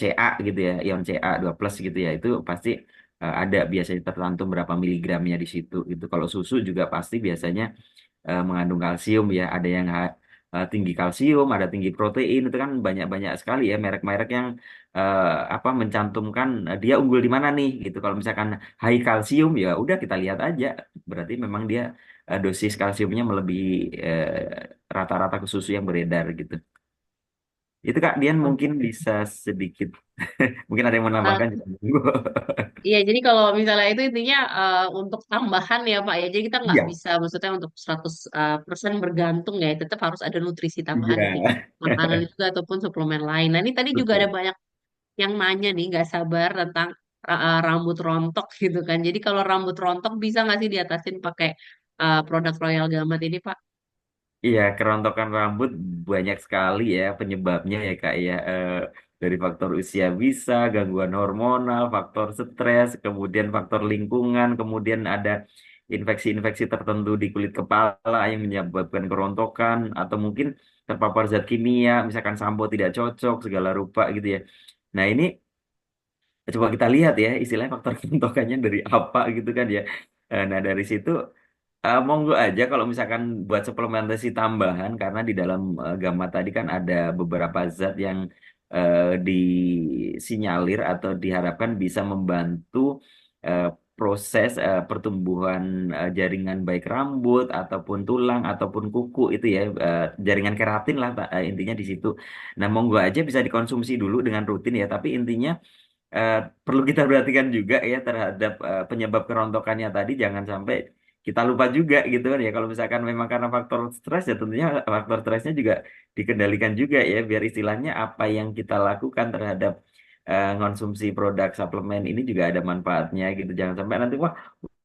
Ca gitu ya ion Ca2+ gitu ya itu pasti ada biasanya tertentu berapa miligramnya di situ itu kalau susu juga pasti biasanya mengandung kalsium ya ada yang tinggi kalsium ada tinggi protein itu kan banyak-banyak sekali ya merek-merek yang apa mencantumkan dia unggul di mana nih gitu kalau misalkan high kalsium ya udah kita lihat aja berarti memang dia dosis kalsiumnya melebihi rata-rata ke susu yang beredar gitu. Itu Kak Dian mungkin bisa sedikit mungkin ada yang mau Ah, menambahkan. iya, jadi kalau misalnya itu intinya untuk tambahan ya Pak ya. Jadi kita nggak Iya, bisa maksudnya untuk 100% bergantung ya. Tetap harus ada nutrisi tambahan iya, dari makanan juga ataupun suplemen lain. Nah ini tadi juga ada betul. banyak yang nanya nih nggak sabar tentang rambut rontok gitu kan. Jadi kalau rambut rontok bisa nggak sih diatasin pakai produk Royal Gamat ini Pak? Iya, kerontokan rambut banyak sekali ya penyebabnya ya Kak ya. Dari faktor usia bisa, gangguan hormonal, faktor stres, kemudian faktor lingkungan, kemudian ada infeksi-infeksi tertentu di kulit kepala yang menyebabkan kerontokan, atau mungkin terpapar zat kimia, misalkan sampo tidak cocok, segala rupa gitu ya. Nah ini coba kita lihat ya istilahnya faktor kerontokannya dari apa gitu kan ya. Nah dari situ Monggo aja kalau misalkan buat suplementasi tambahan karena di dalam gamma tadi kan ada beberapa zat yang disinyalir atau diharapkan bisa membantu eh, proses pertumbuhan jaringan baik rambut ataupun tulang ataupun kuku itu ya, jaringan keratin lah intinya di situ. Nah, monggo aja bisa dikonsumsi dulu dengan rutin ya, tapi intinya eh, perlu kita perhatikan juga ya terhadap penyebab kerontokannya tadi, jangan sampai kita lupa juga gitu kan ya. Kalau misalkan memang karena faktor stres ya tentunya faktor stresnya juga dikendalikan juga ya, biar istilahnya apa yang kita lakukan terhadap konsumsi produk suplemen ini juga ada manfaatnya gitu. Jangan sampai nanti wah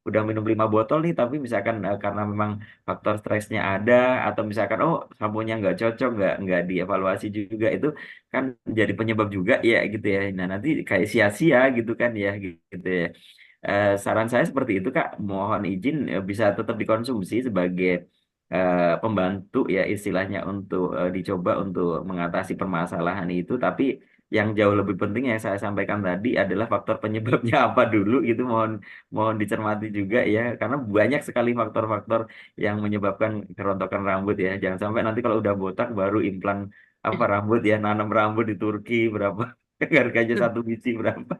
udah minum 5 botol nih tapi misalkan karena memang faktor stresnya ada, atau misalkan oh samponya nggak cocok, nggak dievaluasi juga, itu kan jadi penyebab juga ya gitu ya. Nah nanti kayak sia-sia gitu kan ya gitu ya. Saran saya seperti itu Kak, mohon izin bisa tetap dikonsumsi sebagai pembantu ya istilahnya untuk dicoba untuk mengatasi permasalahan itu. Tapi yang jauh lebih penting yang saya sampaikan tadi adalah faktor penyebabnya apa dulu gitu, mohon mohon dicermati juga ya, karena banyak sekali faktor-faktor yang menyebabkan kerontokan rambut ya. Jangan sampai nanti kalau udah botak baru implan apa rambut ya, nanam rambut di Turki berapa harganya satu biji berapa.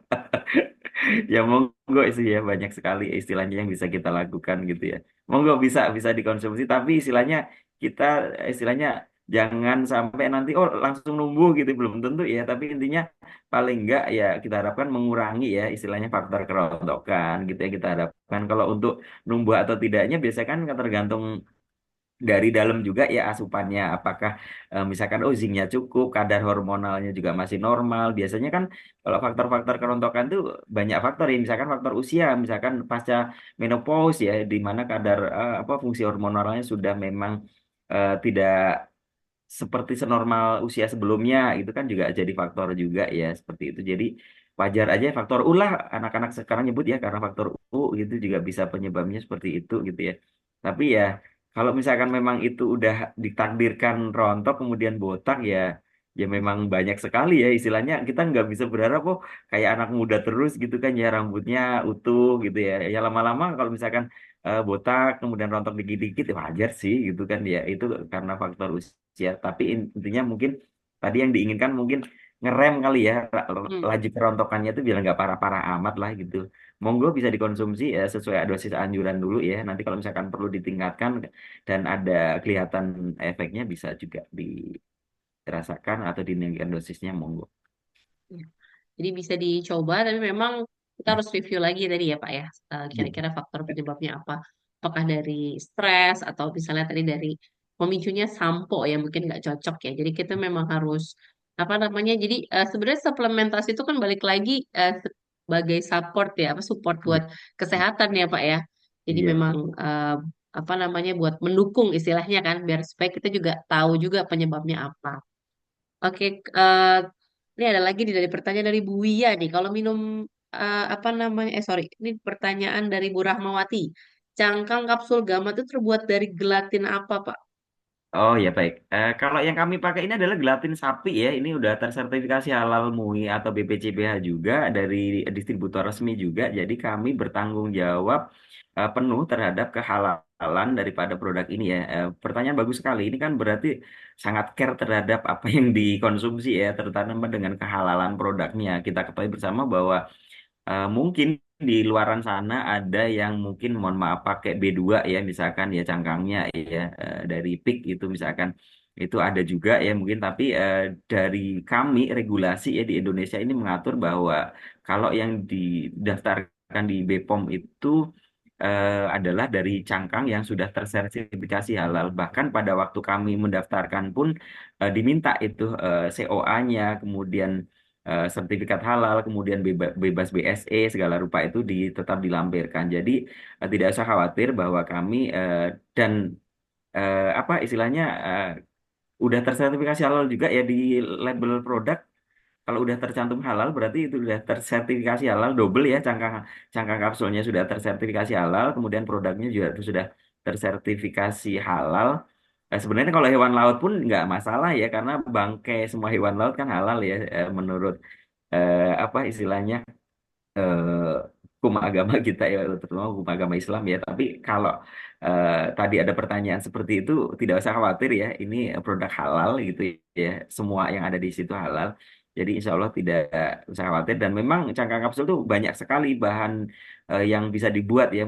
Ya monggo sih ya, banyak sekali istilahnya yang bisa kita lakukan gitu ya. Monggo bisa bisa dikonsumsi tapi istilahnya kita istilahnya jangan sampai nanti oh langsung numbuh gitu, belum tentu ya, tapi intinya paling enggak ya kita harapkan mengurangi ya istilahnya faktor kerontokan gitu ya, kita harapkan kalau untuk numbuh atau tidaknya biasanya kan tergantung dari dalam juga ya asupannya, apakah misalkan oh zinknya cukup, kadar hormonalnya juga masih normal. Biasanya kan kalau faktor-faktor kerontokan tuh banyak faktor ya, misalkan faktor usia, misalkan pasca menopause ya, di mana kadar apa fungsi hormonalnya sudah memang tidak seperti senormal usia sebelumnya, itu kan juga jadi faktor juga ya seperti itu. Jadi wajar aja faktor U lah anak-anak sekarang nyebut ya, karena faktor U gitu juga bisa penyebabnya seperti itu gitu ya. Tapi ya kalau misalkan memang itu udah ditakdirkan rontok kemudian botak ya, ya memang banyak sekali ya istilahnya, kita nggak bisa berharap oh kayak anak muda terus gitu kan ya, rambutnya utuh gitu ya. Ya lama-lama kalau misalkan botak kemudian rontok dikit-dikit ya wajar sih gitu kan ya, itu karena faktor usia. Tapi intinya mungkin tadi yang diinginkan mungkin ngerem kali ya, Hmm. laju kerontokannya itu biar nggak parah-parah amat lah gitu. Monggo bisa dikonsumsi sesuai dosis anjuran dulu ya. Nanti kalau misalkan perlu ditingkatkan dan ada kelihatan efeknya bisa juga dirasakan atau dinaikkan dosisnya, monggo. Ya. Jadi bisa dicoba, tapi memang kita harus review lagi tadi ya Pak ya. Kira-kira faktor penyebabnya apa? Apakah dari stres atau misalnya tadi dari pemicunya sampo ya mungkin nggak cocok ya. Jadi kita memang harus apa namanya? Jadi sebenarnya suplementasi itu kan balik lagi sebagai support ya, apa support buat Iya, kesehatan ya Pak ya. Jadi iya, memang apa namanya buat mendukung istilahnya kan, biar supaya kita juga tahu juga penyebabnya apa. Oke, ini ada lagi nih dari pertanyaan dari Bu Wia nih. Kalau minum apa namanya? Sorry, ini pertanyaan dari Bu Rahmawati. Cangkang kapsul gamma itu terbuat dari gelatin apa, Pak? oh ya baik. Kalau yang kami pakai ini adalah gelatin sapi ya. Ini udah tersertifikasi halal MUI atau BPCPH juga dari distributor resmi juga. Jadi kami bertanggung jawab penuh terhadap kehalalan daripada produk ini ya. Pertanyaan bagus sekali. Ini kan berarti sangat care terhadap apa yang dikonsumsi ya, terutama dengan kehalalan produknya. Kita ketahui bersama bahwa mungkin di luaran sana ada yang mungkin mohon maaf pakai B2 ya misalkan ya cangkangnya ya, dari pig itu misalkan, itu ada juga ya mungkin, tapi dari kami regulasi ya di Indonesia ini mengatur bahwa kalau yang didaftarkan di BPOM itu adalah dari cangkang yang sudah tersertifikasi halal. Bahkan pada waktu kami mendaftarkan pun diminta itu COA-nya, kemudian sertifikat halal, kemudian bebas BSE segala rupa itu tetap dilampirkan. Jadi tidak usah khawatir bahwa kami dan apa istilahnya udah tersertifikasi halal juga ya di label produk. Kalau udah tercantum halal berarti itu udah tersertifikasi halal double ya, cangkang cangkang kapsulnya sudah tersertifikasi halal, kemudian produknya juga itu sudah tersertifikasi halal. Sebenarnya kalau hewan laut pun nggak masalah ya, karena bangkai semua hewan laut kan halal ya, menurut apa istilahnya hukum agama kita ya, terutama hukum agama Islam ya. Tapi kalau tadi ada pertanyaan seperti itu, tidak usah khawatir ya. Ini produk halal gitu ya. Semua yang ada di situ halal. Jadi insya Allah tidak usah khawatir. Dan memang cangkang kapsul tuh banyak sekali bahan yang bisa dibuat ya.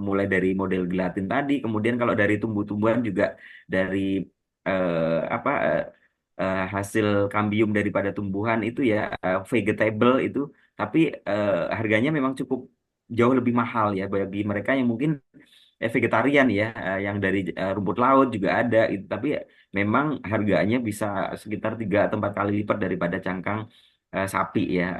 Mulai dari model gelatin tadi. Kemudian kalau dari tumbuh-tumbuhan juga dari hasil kambium daripada tumbuhan itu ya, vegetable itu, tapi harganya memang cukup jauh lebih mahal ya bagi mereka yang mungkin vegetarian ya, yang dari rumput laut juga ada itu, tapi memang harganya bisa sekitar 3 atau 4 kali lipat daripada cangkang sapi ya,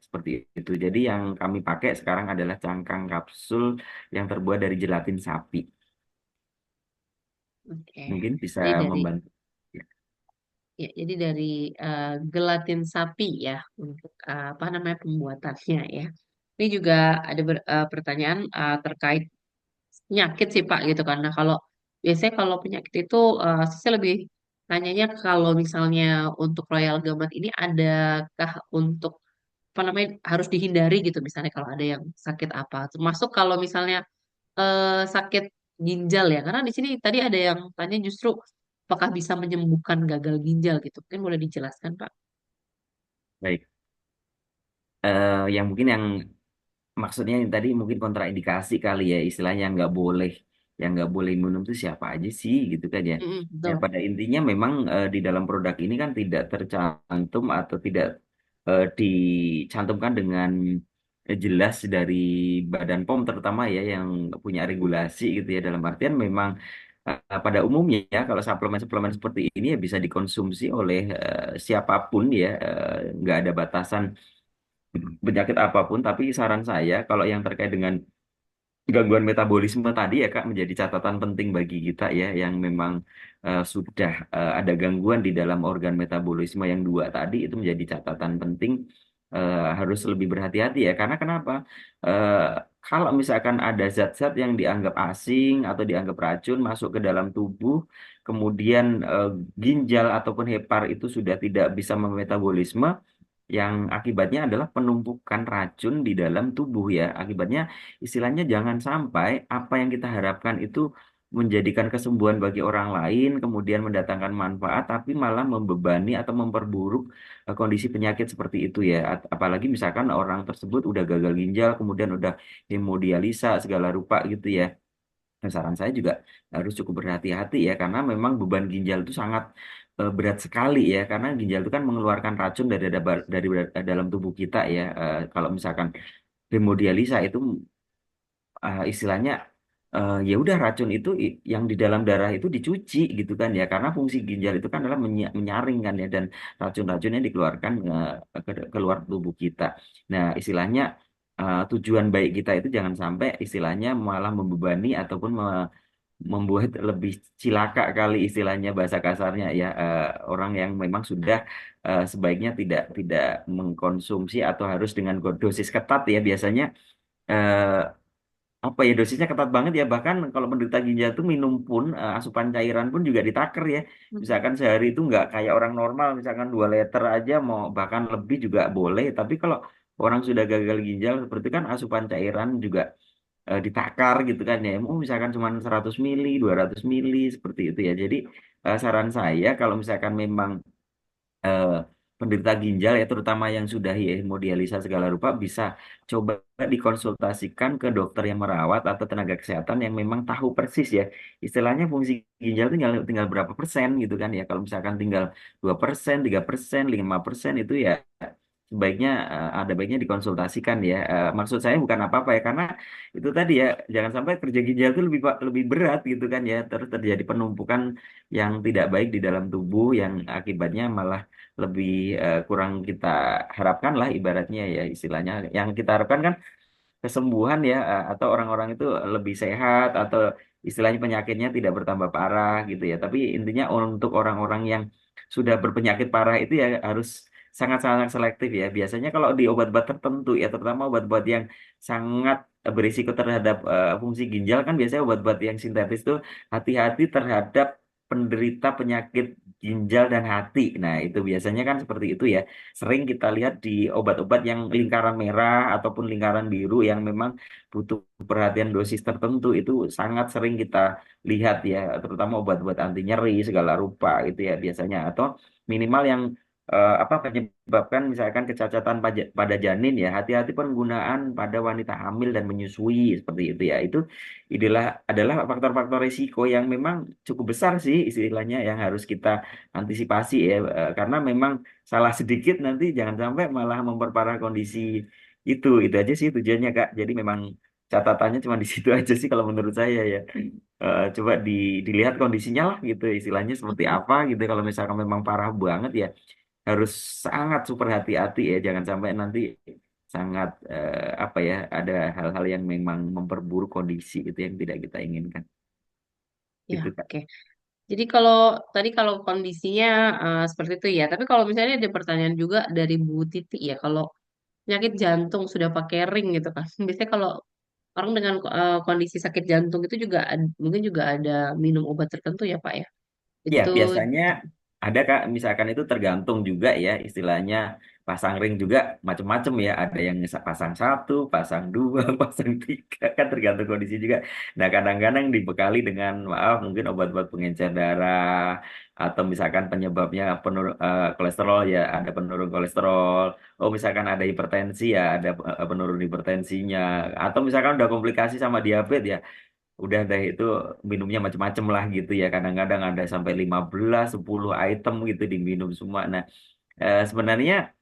seperti itu. Jadi yang kami pakai sekarang adalah cangkang kapsul yang terbuat dari gelatin sapi. Oke. Mungkin bisa Jadi dari membantu. Ya, jadi dari gelatin sapi ya untuk apa namanya pembuatannya ya. Ini juga ada pertanyaan terkait penyakit sih Pak gitu karena kalau biasanya kalau penyakit itu saya lebih nanyanya kalau misalnya untuk Royal Gamat ini adakah untuk apa namanya harus dihindari gitu misalnya kalau ada yang sakit apa termasuk kalau misalnya sakit ginjal ya karena di sini tadi ada yang tanya justru apakah bisa menyembuhkan gagal ginjal gitu mungkin boleh dijelaskan Pak. baik. Yang mungkin yang maksudnya yang tadi mungkin kontraindikasi kali ya, istilahnya yang nggak boleh minum itu siapa aja sih gitu kan ya. Ya Betul. pada intinya memang di dalam produk ini kan tidak tercantum atau tidak dicantumkan dengan jelas dari Badan POM terutama ya yang punya regulasi gitu ya, dalam artian memang pada umumnya ya kalau suplemen-suplemen seperti ini ya bisa dikonsumsi oleh siapapun ya, nggak ada batasan penyakit apapun. Tapi saran saya kalau yang terkait dengan gangguan metabolisme tadi ya Kak, menjadi catatan penting bagi kita ya, yang memang sudah ada gangguan di dalam organ metabolisme yang dua tadi, itu menjadi catatan penting, harus lebih berhati-hati ya. Karena kenapa? Eh, Kalau misalkan ada zat-zat yang dianggap asing atau dianggap racun masuk ke dalam tubuh, kemudian ginjal ataupun hepar itu sudah tidak bisa memetabolisme, yang akibatnya adalah penumpukan racun di dalam tubuh ya. Akibatnya istilahnya jangan sampai apa yang kita harapkan itu menjadikan kesembuhan bagi orang lain, kemudian mendatangkan manfaat, tapi malah membebani atau memperburuk kondisi penyakit seperti itu ya. Apalagi misalkan orang tersebut udah gagal ginjal, kemudian udah hemodialisa segala rupa gitu ya. Nah, saran saya juga harus cukup berhati-hati ya, karena memang beban ginjal itu sangat berat sekali ya, karena ginjal itu kan mengeluarkan racun dari dalam tubuh kita ya. Kalau misalkan hemodialisa itu istilahnya ya udah racun itu yang di dalam darah itu dicuci gitu kan ya, karena fungsi ginjal itu kan adalah menyaring kan ya, dan racun-racunnya dikeluarkan keluar tubuh kita. Nah istilahnya tujuan baik kita itu jangan sampai istilahnya malah membebani ataupun membuat lebih cilaka kali, istilahnya bahasa kasarnya ya, orang yang memang sudah sebaiknya tidak mengkonsumsi atau harus dengan dosis ketat ya. Biasanya eh, apa ya, dosisnya ketat banget ya, bahkan kalau penderita ginjal itu minum pun asupan cairan pun juga ditaker ya. Mhm. Misalkan sehari itu nggak kayak orang normal, misalkan 2 liter aja mau bahkan lebih juga boleh, tapi kalau orang sudah gagal ginjal seperti itu kan asupan cairan juga ditakar gitu kan ya. Misalkan cuma 100 mili, 200 mili seperti itu ya. Jadi saran saya kalau misalkan memang eh, penderita ginjal ya, terutama yang sudah hemodialisa segala rupa, bisa coba dikonsultasikan ke dokter yang merawat atau tenaga kesehatan yang memang tahu persis ya, istilahnya fungsi ginjal tinggal tinggal berapa persen gitu kan ya. Kalau misalkan tinggal 2%, 3%, 5% itu ya sebaiknya ada baiknya dikonsultasikan ya. Maksud saya bukan apa-apa ya, karena itu tadi ya, jangan sampai kerja ginjal itu lebih berat gitu kan ya, terus terjadi penumpukan yang tidak baik di dalam tubuh yang akibatnya malah lebih kurang kita harapkan lah ibaratnya ya, istilahnya yang kita harapkan kan kesembuhan ya, atau orang-orang itu lebih sehat, atau istilahnya penyakitnya tidak bertambah parah gitu ya. Tapi intinya untuk orang-orang yang sudah berpenyakit parah itu ya harus sangat-sangat selektif ya. Biasanya kalau di obat-obat tertentu ya, terutama obat-obat yang sangat berisiko terhadap fungsi ginjal, kan biasanya obat-obat yang sintetis itu hati-hati terhadap penderita penyakit ginjal dan hati. Nah, itu biasanya kan seperti itu ya. Sering kita lihat di obat-obat yang lingkaran merah ataupun lingkaran biru yang memang butuh perhatian dosis tertentu itu sangat sering kita lihat ya, terutama obat-obat anti nyeri segala rupa gitu ya biasanya atau minimal yang apa menyebabkan misalkan kecacatan pada janin ya, hati-hati penggunaan pada wanita hamil dan menyusui seperti itu ya. Itu adalah faktor-faktor risiko yang memang cukup besar sih istilahnya yang harus kita antisipasi ya. Karena memang salah sedikit nanti jangan sampai malah memperparah kondisi itu. Itu aja sih tujuannya Kak. Jadi memang catatannya cuma di situ aja sih kalau menurut saya ya. Coba dilihat kondisinya lah gitu istilahnya seperti apa gitu. Kalau misalkan memang parah banget ya harus sangat super hati-hati ya, jangan sampai nanti sangat apa ya, ada hal-hal yang memang memperburuk kondisi itu yang tidak kita inginkan. Ya, Itu Kak. oke. Jadi kalau tadi kalau kondisinya seperti itu ya, tapi kalau misalnya ada pertanyaan juga dari Bu Titi ya, kalau penyakit jantung sudah pakai ring gitu kan, biasanya kalau orang dengan kondisi sakit jantung itu juga mungkin juga ada minum obat tertentu ya Pak ya. Ya, Itu biasanya ada Kak, misalkan itu tergantung juga ya istilahnya pasang ring juga macam-macam ya. Ada yang pasang satu, pasang dua, pasang tiga, kan tergantung kondisi juga. Nah, kadang-kadang dibekali dengan maaf mungkin obat-obat pengencer darah atau misalkan penyebabnya kolesterol ya, ada penurun kolesterol. Oh, misalkan ada hipertensi ya, ada penurun hipertensinya. Atau misalkan udah komplikasi sama diabetes ya udah deh itu minumnya macam-macam lah gitu ya kadang-kadang ada sampai 15 10 item gitu diminum semua. Nah, sebenarnya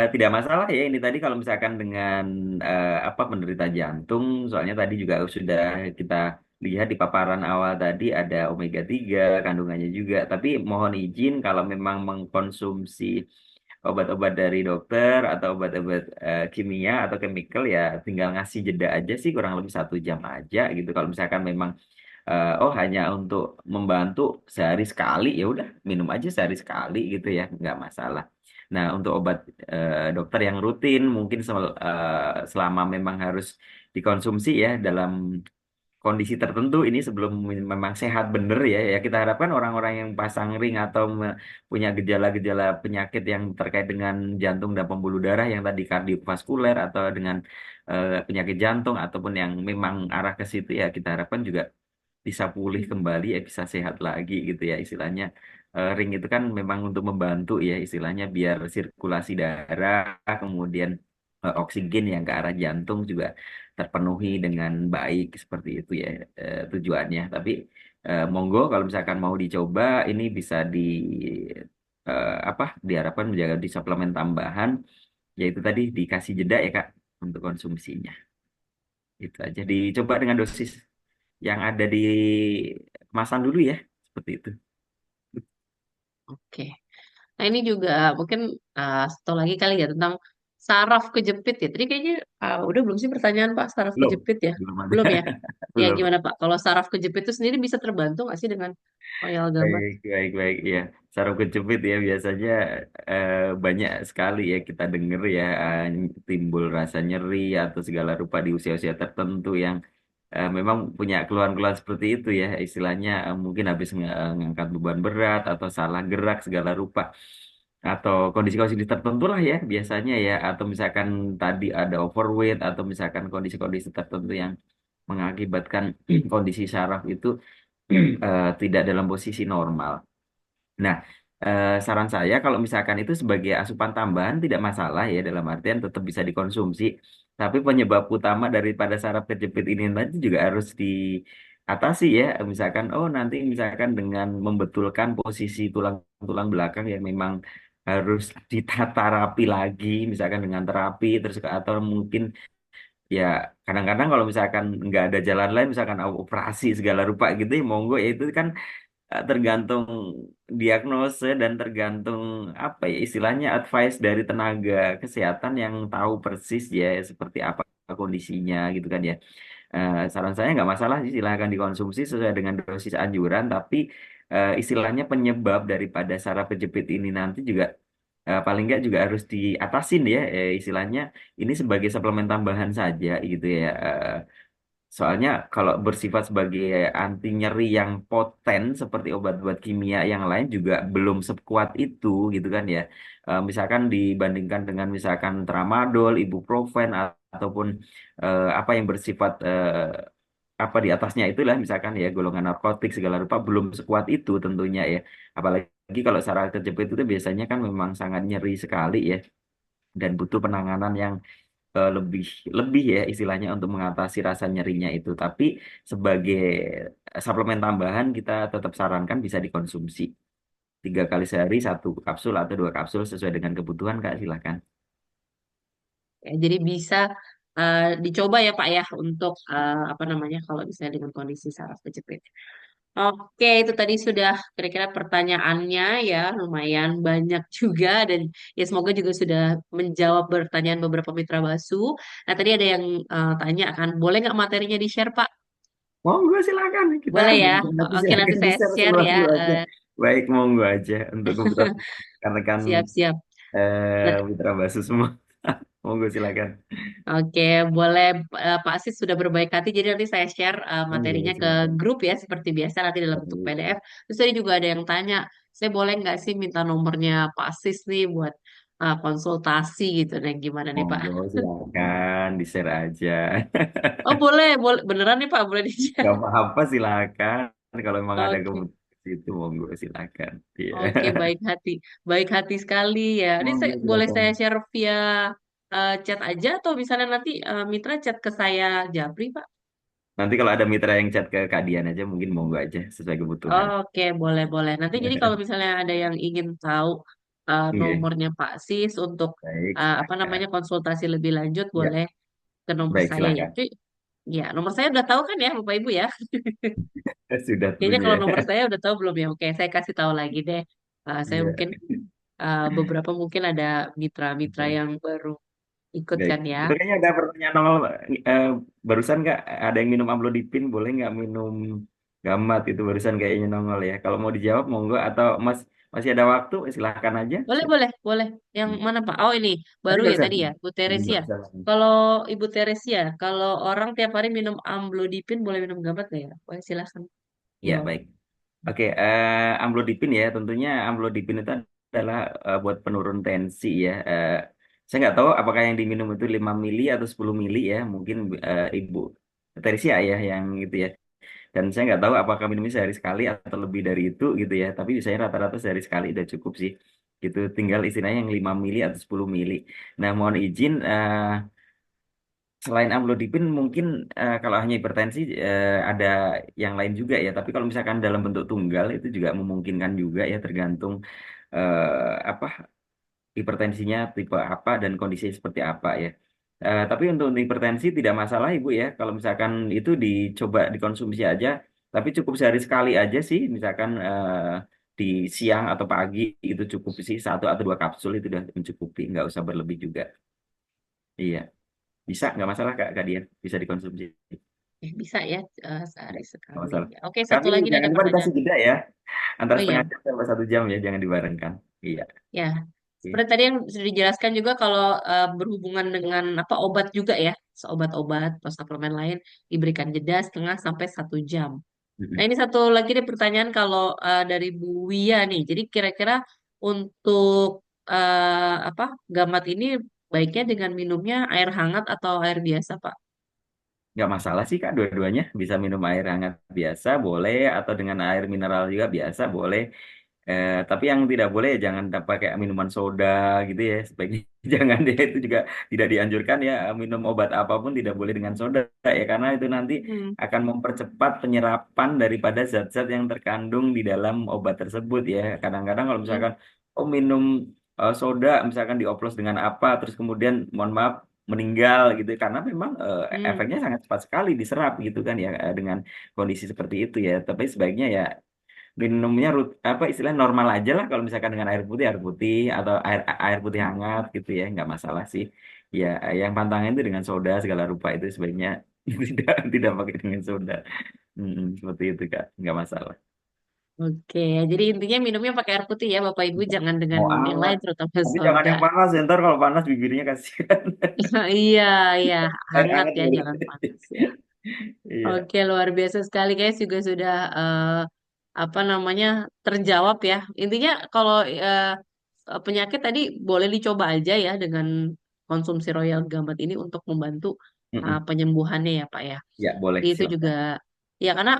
tidak masalah ya ini tadi kalau misalkan dengan apa penderita jantung soalnya tadi juga sudah kita lihat di paparan awal tadi ada omega 3 kandungannya juga, tapi mohon izin kalau memang mengkonsumsi obat-obat dari dokter atau obat-obat kimia atau chemical ya tinggal ngasih jeda aja sih kurang lebih 1 jam aja gitu. Kalau misalkan memang oh hanya untuk membantu sehari sekali ya udah minum aja sehari sekali gitu ya nggak masalah. Nah untuk obat dokter yang rutin mungkin selama memang harus dikonsumsi ya dalam kondisi tertentu ini sebelum memang sehat bener ya ya kita harapkan orang-orang yang pasang ring atau punya gejala-gejala penyakit yang terkait dengan jantung dan pembuluh darah yang tadi kardiovaskuler atau dengan penyakit jantung ataupun yang memang arah ke situ ya kita harapkan juga bisa pulih kembali ya bisa sehat lagi gitu ya istilahnya. Ring itu kan memang untuk membantu ya istilahnya biar sirkulasi darah kemudian oksigen yang ke arah jantung juga terpenuhi dengan baik seperti itu ya tujuannya. Tapi monggo kalau misalkan mau dicoba ini bisa apa diharapkan menjaga di suplemen tambahan yaitu tadi dikasih jeda ya Kak untuk konsumsinya. Itu aja dicoba dengan dosis yang ada di kemasan dulu ya seperti itu. oke. Nah ini juga mungkin satu lagi kali ya tentang saraf kejepit ya. Tadi kayaknya udah belum sih pertanyaan Pak saraf Belum, kejepit ya? belum ada. Belum ya? Ya Belum. gimana Pak? Kalau saraf kejepit itu sendiri bisa terbantu nggak sih dengan oil gamat? Baik, baik, baik. Ya, saraf kejepit ya biasanya banyak sekali ya kita dengar ya timbul rasa nyeri atau segala rupa di usia-usia tertentu yang memang punya keluhan-keluhan seperti itu ya istilahnya mungkin habis ngangkat beban berat atau salah gerak segala rupa atau kondisi-kondisi tertentu lah ya biasanya ya atau misalkan tadi ada overweight atau misalkan kondisi-kondisi tertentu yang mengakibatkan kondisi saraf itu tidak dalam posisi normal. Nah, saran saya kalau misalkan itu sebagai asupan tambahan tidak masalah ya dalam artian tetap bisa dikonsumsi. Tapi penyebab utama daripada saraf kejepit ini nanti juga harus diatasi ya. Misalkan oh nanti misalkan dengan membetulkan posisi tulang-tulang belakang yang memang harus ditata rapi lagi, misalkan dengan terapi terus atau mungkin ya kadang-kadang kalau misalkan nggak ada jalan lain misalkan operasi segala rupa gitu ya monggo ya itu kan tergantung diagnose dan tergantung apa ya istilahnya advice dari tenaga kesehatan yang tahu persis ya seperti apa kondisinya gitu kan ya. Saran saya nggak masalah sih silahkan dikonsumsi sesuai dengan dosis anjuran tapi istilahnya penyebab daripada saraf kejepit ini nanti juga paling nggak juga harus diatasin ya istilahnya ini sebagai suplemen tambahan saja gitu ya. Soalnya kalau bersifat sebagai anti nyeri yang poten seperti obat-obat kimia yang lain juga belum sekuat itu gitu kan ya. Misalkan dibandingkan dengan misalkan tramadol, ibuprofen ataupun apa yang bersifat apa di atasnya itulah misalkan ya golongan narkotik segala rupa belum sekuat itu tentunya ya. Apalagi kalau saraf kejepit itu biasanya kan memang sangat nyeri sekali ya dan butuh penanganan yang lebih lebih ya istilahnya untuk mengatasi rasa nyerinya itu. Tapi sebagai suplemen tambahan kita tetap sarankan bisa dikonsumsi 3 kali sehari 1 kapsul atau 2 kapsul sesuai dengan kebutuhan Kak silahkan. Ya, jadi bisa dicoba ya Pak ya untuk apa namanya kalau misalnya dengan kondisi saraf kejepit. Oke, itu tadi sudah kira-kira pertanyaannya ya, lumayan banyak juga dan ya semoga juga sudah menjawab pertanyaan beberapa mitra Basu. Nah, tadi ada yang tanya kan, boleh nggak materinya di-share, Pak? Monggo silakan kita Boleh ya. nanti Oke, nanti silakan di saya share share ya. seluas-luasnya. Baik, monggo aja untuk kebutuhan rekan-rekan Siap-siap. Nah, Mitra Basu semua. Monggo silakan. oke, boleh Pak Sis sudah berbaik hati. Jadi nanti saya share Monggo materinya ke silakan. grup ya, seperti biasa nanti dalam bentuk PDF. Terus tadi juga ada yang tanya, saya boleh nggak sih minta nomornya Pak Sis nih buat konsultasi gitu. Nah, gimana nih Pak? Monggo silakan di share aja. Oh boleh, boleh beneran nih Pak, boleh di-share. Gak apa-apa silakan. Kalau memang ada Oke, kebutuhan itu monggo silakan. Iya. oke baik hati sekali ya. Ini Monggo boleh silakan. saya share via chat aja atau misalnya nanti Mitra chat ke saya Japri Pak? Nanti kalau ada mitra yang chat ke Kak Dian aja mungkin monggo aja sesuai kebutuhan. Oke, boleh. Nanti jadi kalau misalnya ada yang ingin tahu Iya. nomornya Pak Sis untuk Baik, apa silakan. namanya konsultasi lebih lanjut, Ya, boleh ke nomor baik saya ya. silakan. Ya, nomor saya udah tahu kan ya, Bapak Ibu ya. Sudah Kayaknya tentunya kalau ya. nomor saya udah tahu belum ya? Oke, saya kasih tahu lagi deh. Saya Iya. mungkin beberapa mungkin ada mitra-mitra Baik. yang baru ikut Baik. kan ya. Itu kayaknya ada pertanyaan nongol eh, barusan nggak ada yang minum amlodipin boleh nggak minum gamat itu barusan kayaknya nongol ya. Kalau mau dijawab monggo atau masih ada waktu silahkan aja. Boleh. Yang mana Pak? Oh ini Tadi baru ya barusan. tadi ya, Bu Ini Teresia. barusan. Kalau Ibu Teresia, kalau orang tiap hari minum amlodipin boleh minum gambat nggak ya? Boleh silahkan Ya jawab. baik. Oke, amlodipin ya tentunya amlodipin itu adalah buat penurun tensi ya. Saya nggak tahu apakah yang diminum itu 5 mili atau 10 mili ya. Mungkin Ibu Teresia ya yang itu ya. Dan saya nggak tahu apakah minumnya sehari sekali atau lebih dari itu gitu ya. Tapi biasanya rata-rata sehari sekali udah cukup sih. Gitu. Tinggal istilahnya yang 5 mili atau 10 mili. Nah, mohon izin selain amlodipin mungkin kalau hanya hipertensi ada yang lain juga ya. Tapi kalau misalkan dalam bentuk tunggal itu juga memungkinkan juga ya tergantung apa hipertensinya tipe apa dan kondisinya seperti apa ya. Tapi untuk hipertensi tidak masalah Ibu ya. Kalau misalkan itu dicoba dikonsumsi aja, tapi cukup sehari sekali aja sih. Misalkan di siang atau pagi itu cukup sih 1 atau 2 kapsul itu udah mencukupi, nggak usah berlebih juga. Iya, bisa nggak masalah Kak Dian, bisa dikonsumsi, Bisa ya ya, sehari nggak sekali. masalah. Oke, satu Tapi lagi nih jangan ada lupa pertanyaan. dikasih jeda ya, antara Oh setengah iya, jam sampai 1 jam ya, jangan dibarengkan. Iya, ya. oke. Seperti tadi yang sudah dijelaskan juga kalau berhubungan dengan apa obat juga ya, obat-obat atau suplemen lain diberikan jeda setengah sampai 1 jam. Nah, Mm-mm. ini satu lagi nih pertanyaan kalau dari Bu Wia nih. Jadi kira-kira untuk apa gamat ini baiknya dengan minumnya air hangat atau air biasa, Pak? Nggak masalah sih Kak, dua-duanya bisa minum air hangat biasa boleh atau dengan air mineral juga biasa boleh. Tapi yang tidak boleh ya jangan pakai minuman soda gitu ya. Sebaiknya jangan deh itu juga tidak dianjurkan ya minum obat apapun tidak boleh dengan soda ya karena itu nanti Hmm. akan mempercepat penyerapan daripada zat-zat yang terkandung di dalam obat tersebut ya. Kadang-kadang kalau Hmm. misalkan oh minum soda misalkan dioplos dengan apa terus kemudian mohon maaf meninggal gitu karena memang Hmm. efeknya sangat cepat sekali diserap gitu kan ya dengan kondisi seperti itu ya. Tapi sebaiknya ya minumnya apa istilah normal aja lah kalau misalkan dengan air putih atau air air putih hangat gitu ya nggak masalah sih ya yang pantangan itu dengan soda segala rupa itu sebaiknya tidak pakai dengan soda. Seperti itu Kak nggak masalah Oke, jadi intinya minumnya pakai air putih ya, Bapak Ibu, jangan dengan mau yang anget lain, terutama tapi jangan soda. yang panas ya, ntar kalau panas bibirnya kasihan. Iya, iya, Air hangat hangat ya, boleh. jangan panas ya. Iya. Oke, luar biasa sekali. Guys juga sudah apa namanya terjawab ya. Intinya kalau penyakit tadi boleh dicoba aja ya dengan konsumsi Royal Gambat ini untuk membantu Mm-mm. penyembuhannya ya Pak ya. Ya, boleh, Jadi itu juga silakan. ya karena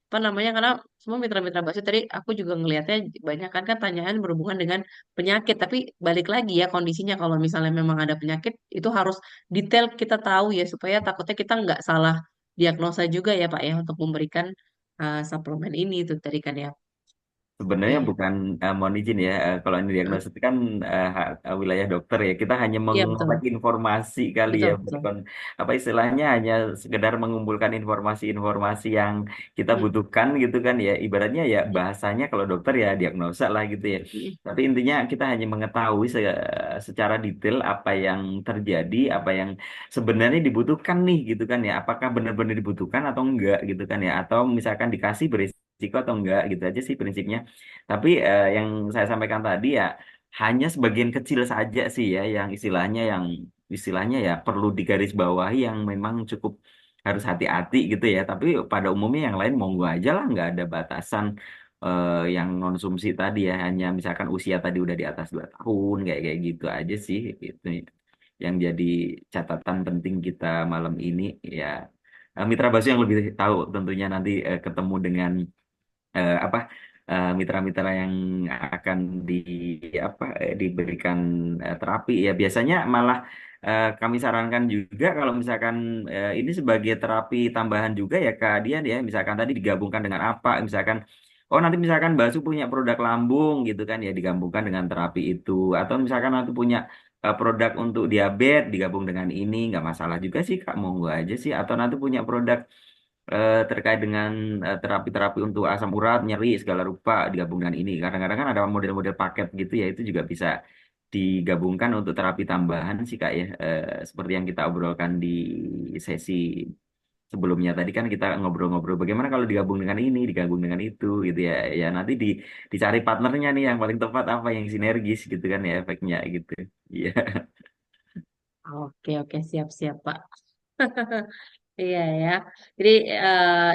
apa namanya karena semua mitra-mitra bakso tadi aku juga ngelihatnya banyak kan tanyaan berhubungan dengan penyakit tapi balik lagi ya kondisinya kalau misalnya memang ada penyakit itu harus detail kita tahu ya supaya takutnya kita nggak salah diagnosa juga ya Pak ya untuk memberikan suplemen ini itu tadi kan ya. Sebenarnya Oke. bukan mohon izin ya, kalau ini Heeh. diagnosis itu kan wilayah dokter ya. Kita hanya Iya betul. mengorek informasi kali ya, Betul, betul. apa istilahnya hanya sekedar mengumpulkan informasi-informasi yang kita Mm, butuhkan gitu kan ya. Ibaratnya ya mm, bahasanya kalau dokter ya diagnosa lah gitu ya. mm, Tapi intinya kita hanya mengetahui secara detail apa yang terjadi, apa yang sebenarnya dibutuhkan nih gitu kan ya. Apakah benar-benar dibutuhkan atau enggak gitu kan ya. Atau misalkan dikasih berisiko atau enggak gitu aja sih prinsipnya. Tapi yang saya sampaikan tadi ya hanya sebagian kecil saja sih ya yang istilahnya ya perlu digarisbawahi yang memang cukup harus hati-hati gitu ya. Tapi pada umumnya yang lain monggo aja lah, nggak ada batasan yang konsumsi tadi ya. Hanya misalkan usia tadi udah di atas 2 tahun kayak kayak gitu aja sih gitu. Yang jadi catatan penting kita malam ini ya. Mitra Basu yang lebih tahu tentunya nanti ketemu dengan apa mitra-mitra yang akan diberikan terapi ya biasanya malah kami sarankan juga kalau misalkan ini sebagai terapi tambahan juga ya Kak Dian ya misalkan tadi digabungkan dengan apa misalkan oh nanti misalkan Basu punya produk lambung gitu kan ya digabungkan dengan terapi itu atau misalkan nanti punya produk untuk diabetes digabung dengan ini nggak masalah juga sih Kak monggo aja sih atau nanti punya produk terkait dengan terapi-terapi untuk asam urat, nyeri segala rupa digabung dengan ini. Kadang-kadang kan ada model-model paket gitu ya, itu juga bisa digabungkan untuk terapi tambahan sih Kak ya. Seperti yang kita obrolkan di sesi sebelumnya tadi kan kita ngobrol-ngobrol bagaimana kalau digabung dengan ini, digabung dengan itu gitu ya. Ya nanti dicari partnernya nih yang paling tepat apa yang sinergis gitu kan ya efeknya gitu. Iya. Oke, oke, siap-siap, Pak. Iya ya. Jadi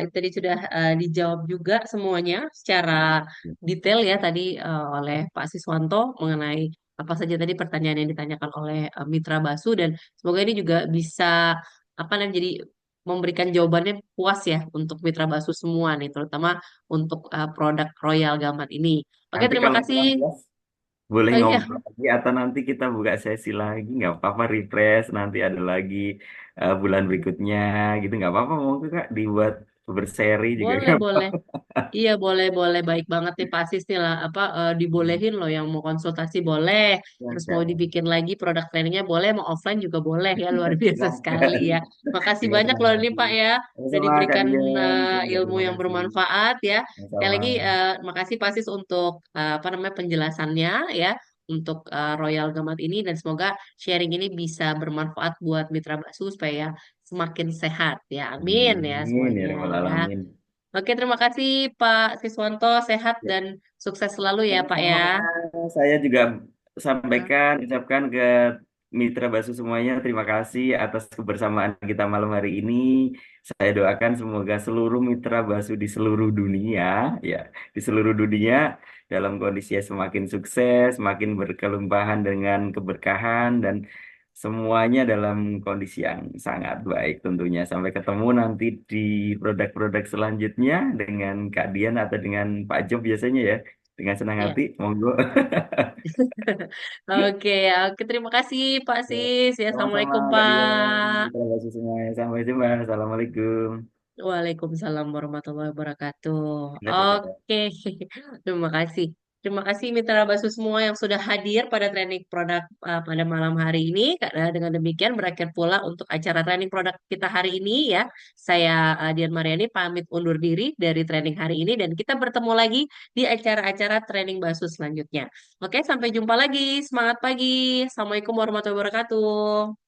itu tadi sudah dijawab juga semuanya secara detail ya tadi oleh Pak Siswanto mengenai apa saja tadi pertanyaan yang ditanyakan oleh Mitra Basu dan semoga ini juga bisa apa namanya jadi memberikan jawabannya puas ya untuk Mitra Basu semua nih, terutama untuk produk Royal Gamat ini. Oke, Nanti terima kalau kasih. kurang puas boleh Oh iya, ngobrol lagi atau nanti kita buka sesi lagi nggak apa-apa refresh nanti ada lagi bulan berikutnya gitu nggak apa-apa mungkin Kak dibuat berseri juga boleh, nggak boleh. apa-apa. Iya boleh boleh baik banget nih Pak Sis nih lah apa Hmm, dibolehin loh yang mau konsultasi boleh terus mau silakan dibikin lagi produk trainingnya boleh mau offline juga boleh ya luar biasa sekali silakan ya makasih dengan banyak senang loh ini hati Pak ya udah sama Kak diberikan Dian ilmu terima yang kasih bermanfaat ya sekali sama lagi makasih Pak Sis untuk apa namanya penjelasannya ya untuk Royal Gamat ini dan semoga sharing ini bisa bermanfaat buat Mitra Baksu supaya semakin sehat ya amin ya amin ya semuanya rabbal ya. alamin Oke, terima kasih Pak Siswanto. Sehat ya. dan sukses selalu ya Pak Sama-sama. ya. Saya juga Nah, sampaikan, ucapkan ke mitra Basu semuanya, terima kasih atas kebersamaan kita malam hari ini. Saya doakan semoga seluruh mitra Basu di seluruh dunia, ya, di seluruh dunia dalam kondisi yang semakin sukses, semakin berkelimpahan dengan keberkahan dan semuanya dalam kondisi yang sangat baik tentunya. Sampai ketemu nanti di produk-produk selanjutnya dengan Kak Dian atau dengan Pak Job biasanya ya. Dengan senang iya. hati, monggo. Oke, oke. Terima kasih Pak Ya, Sis. Ya, sama-sama Assalamualaikum Kak Dian. Pak. Terima kasih semuanya. Sampai jumpa. Assalamualaikum. Waalaikumsalam warahmatullahi wabarakatuh. Dadah. Oke, terima kasih. Terima kasih mitra Basu semua yang sudah hadir pada training produk pada malam hari ini. Karena dengan demikian berakhir pula untuk acara training produk kita hari ini ya. Saya Dian Mariani pamit undur diri dari training hari ini dan kita bertemu lagi di acara-acara training Basu selanjutnya. Oke, sampai jumpa lagi. Semangat pagi. Assalamualaikum warahmatullahi wabarakatuh.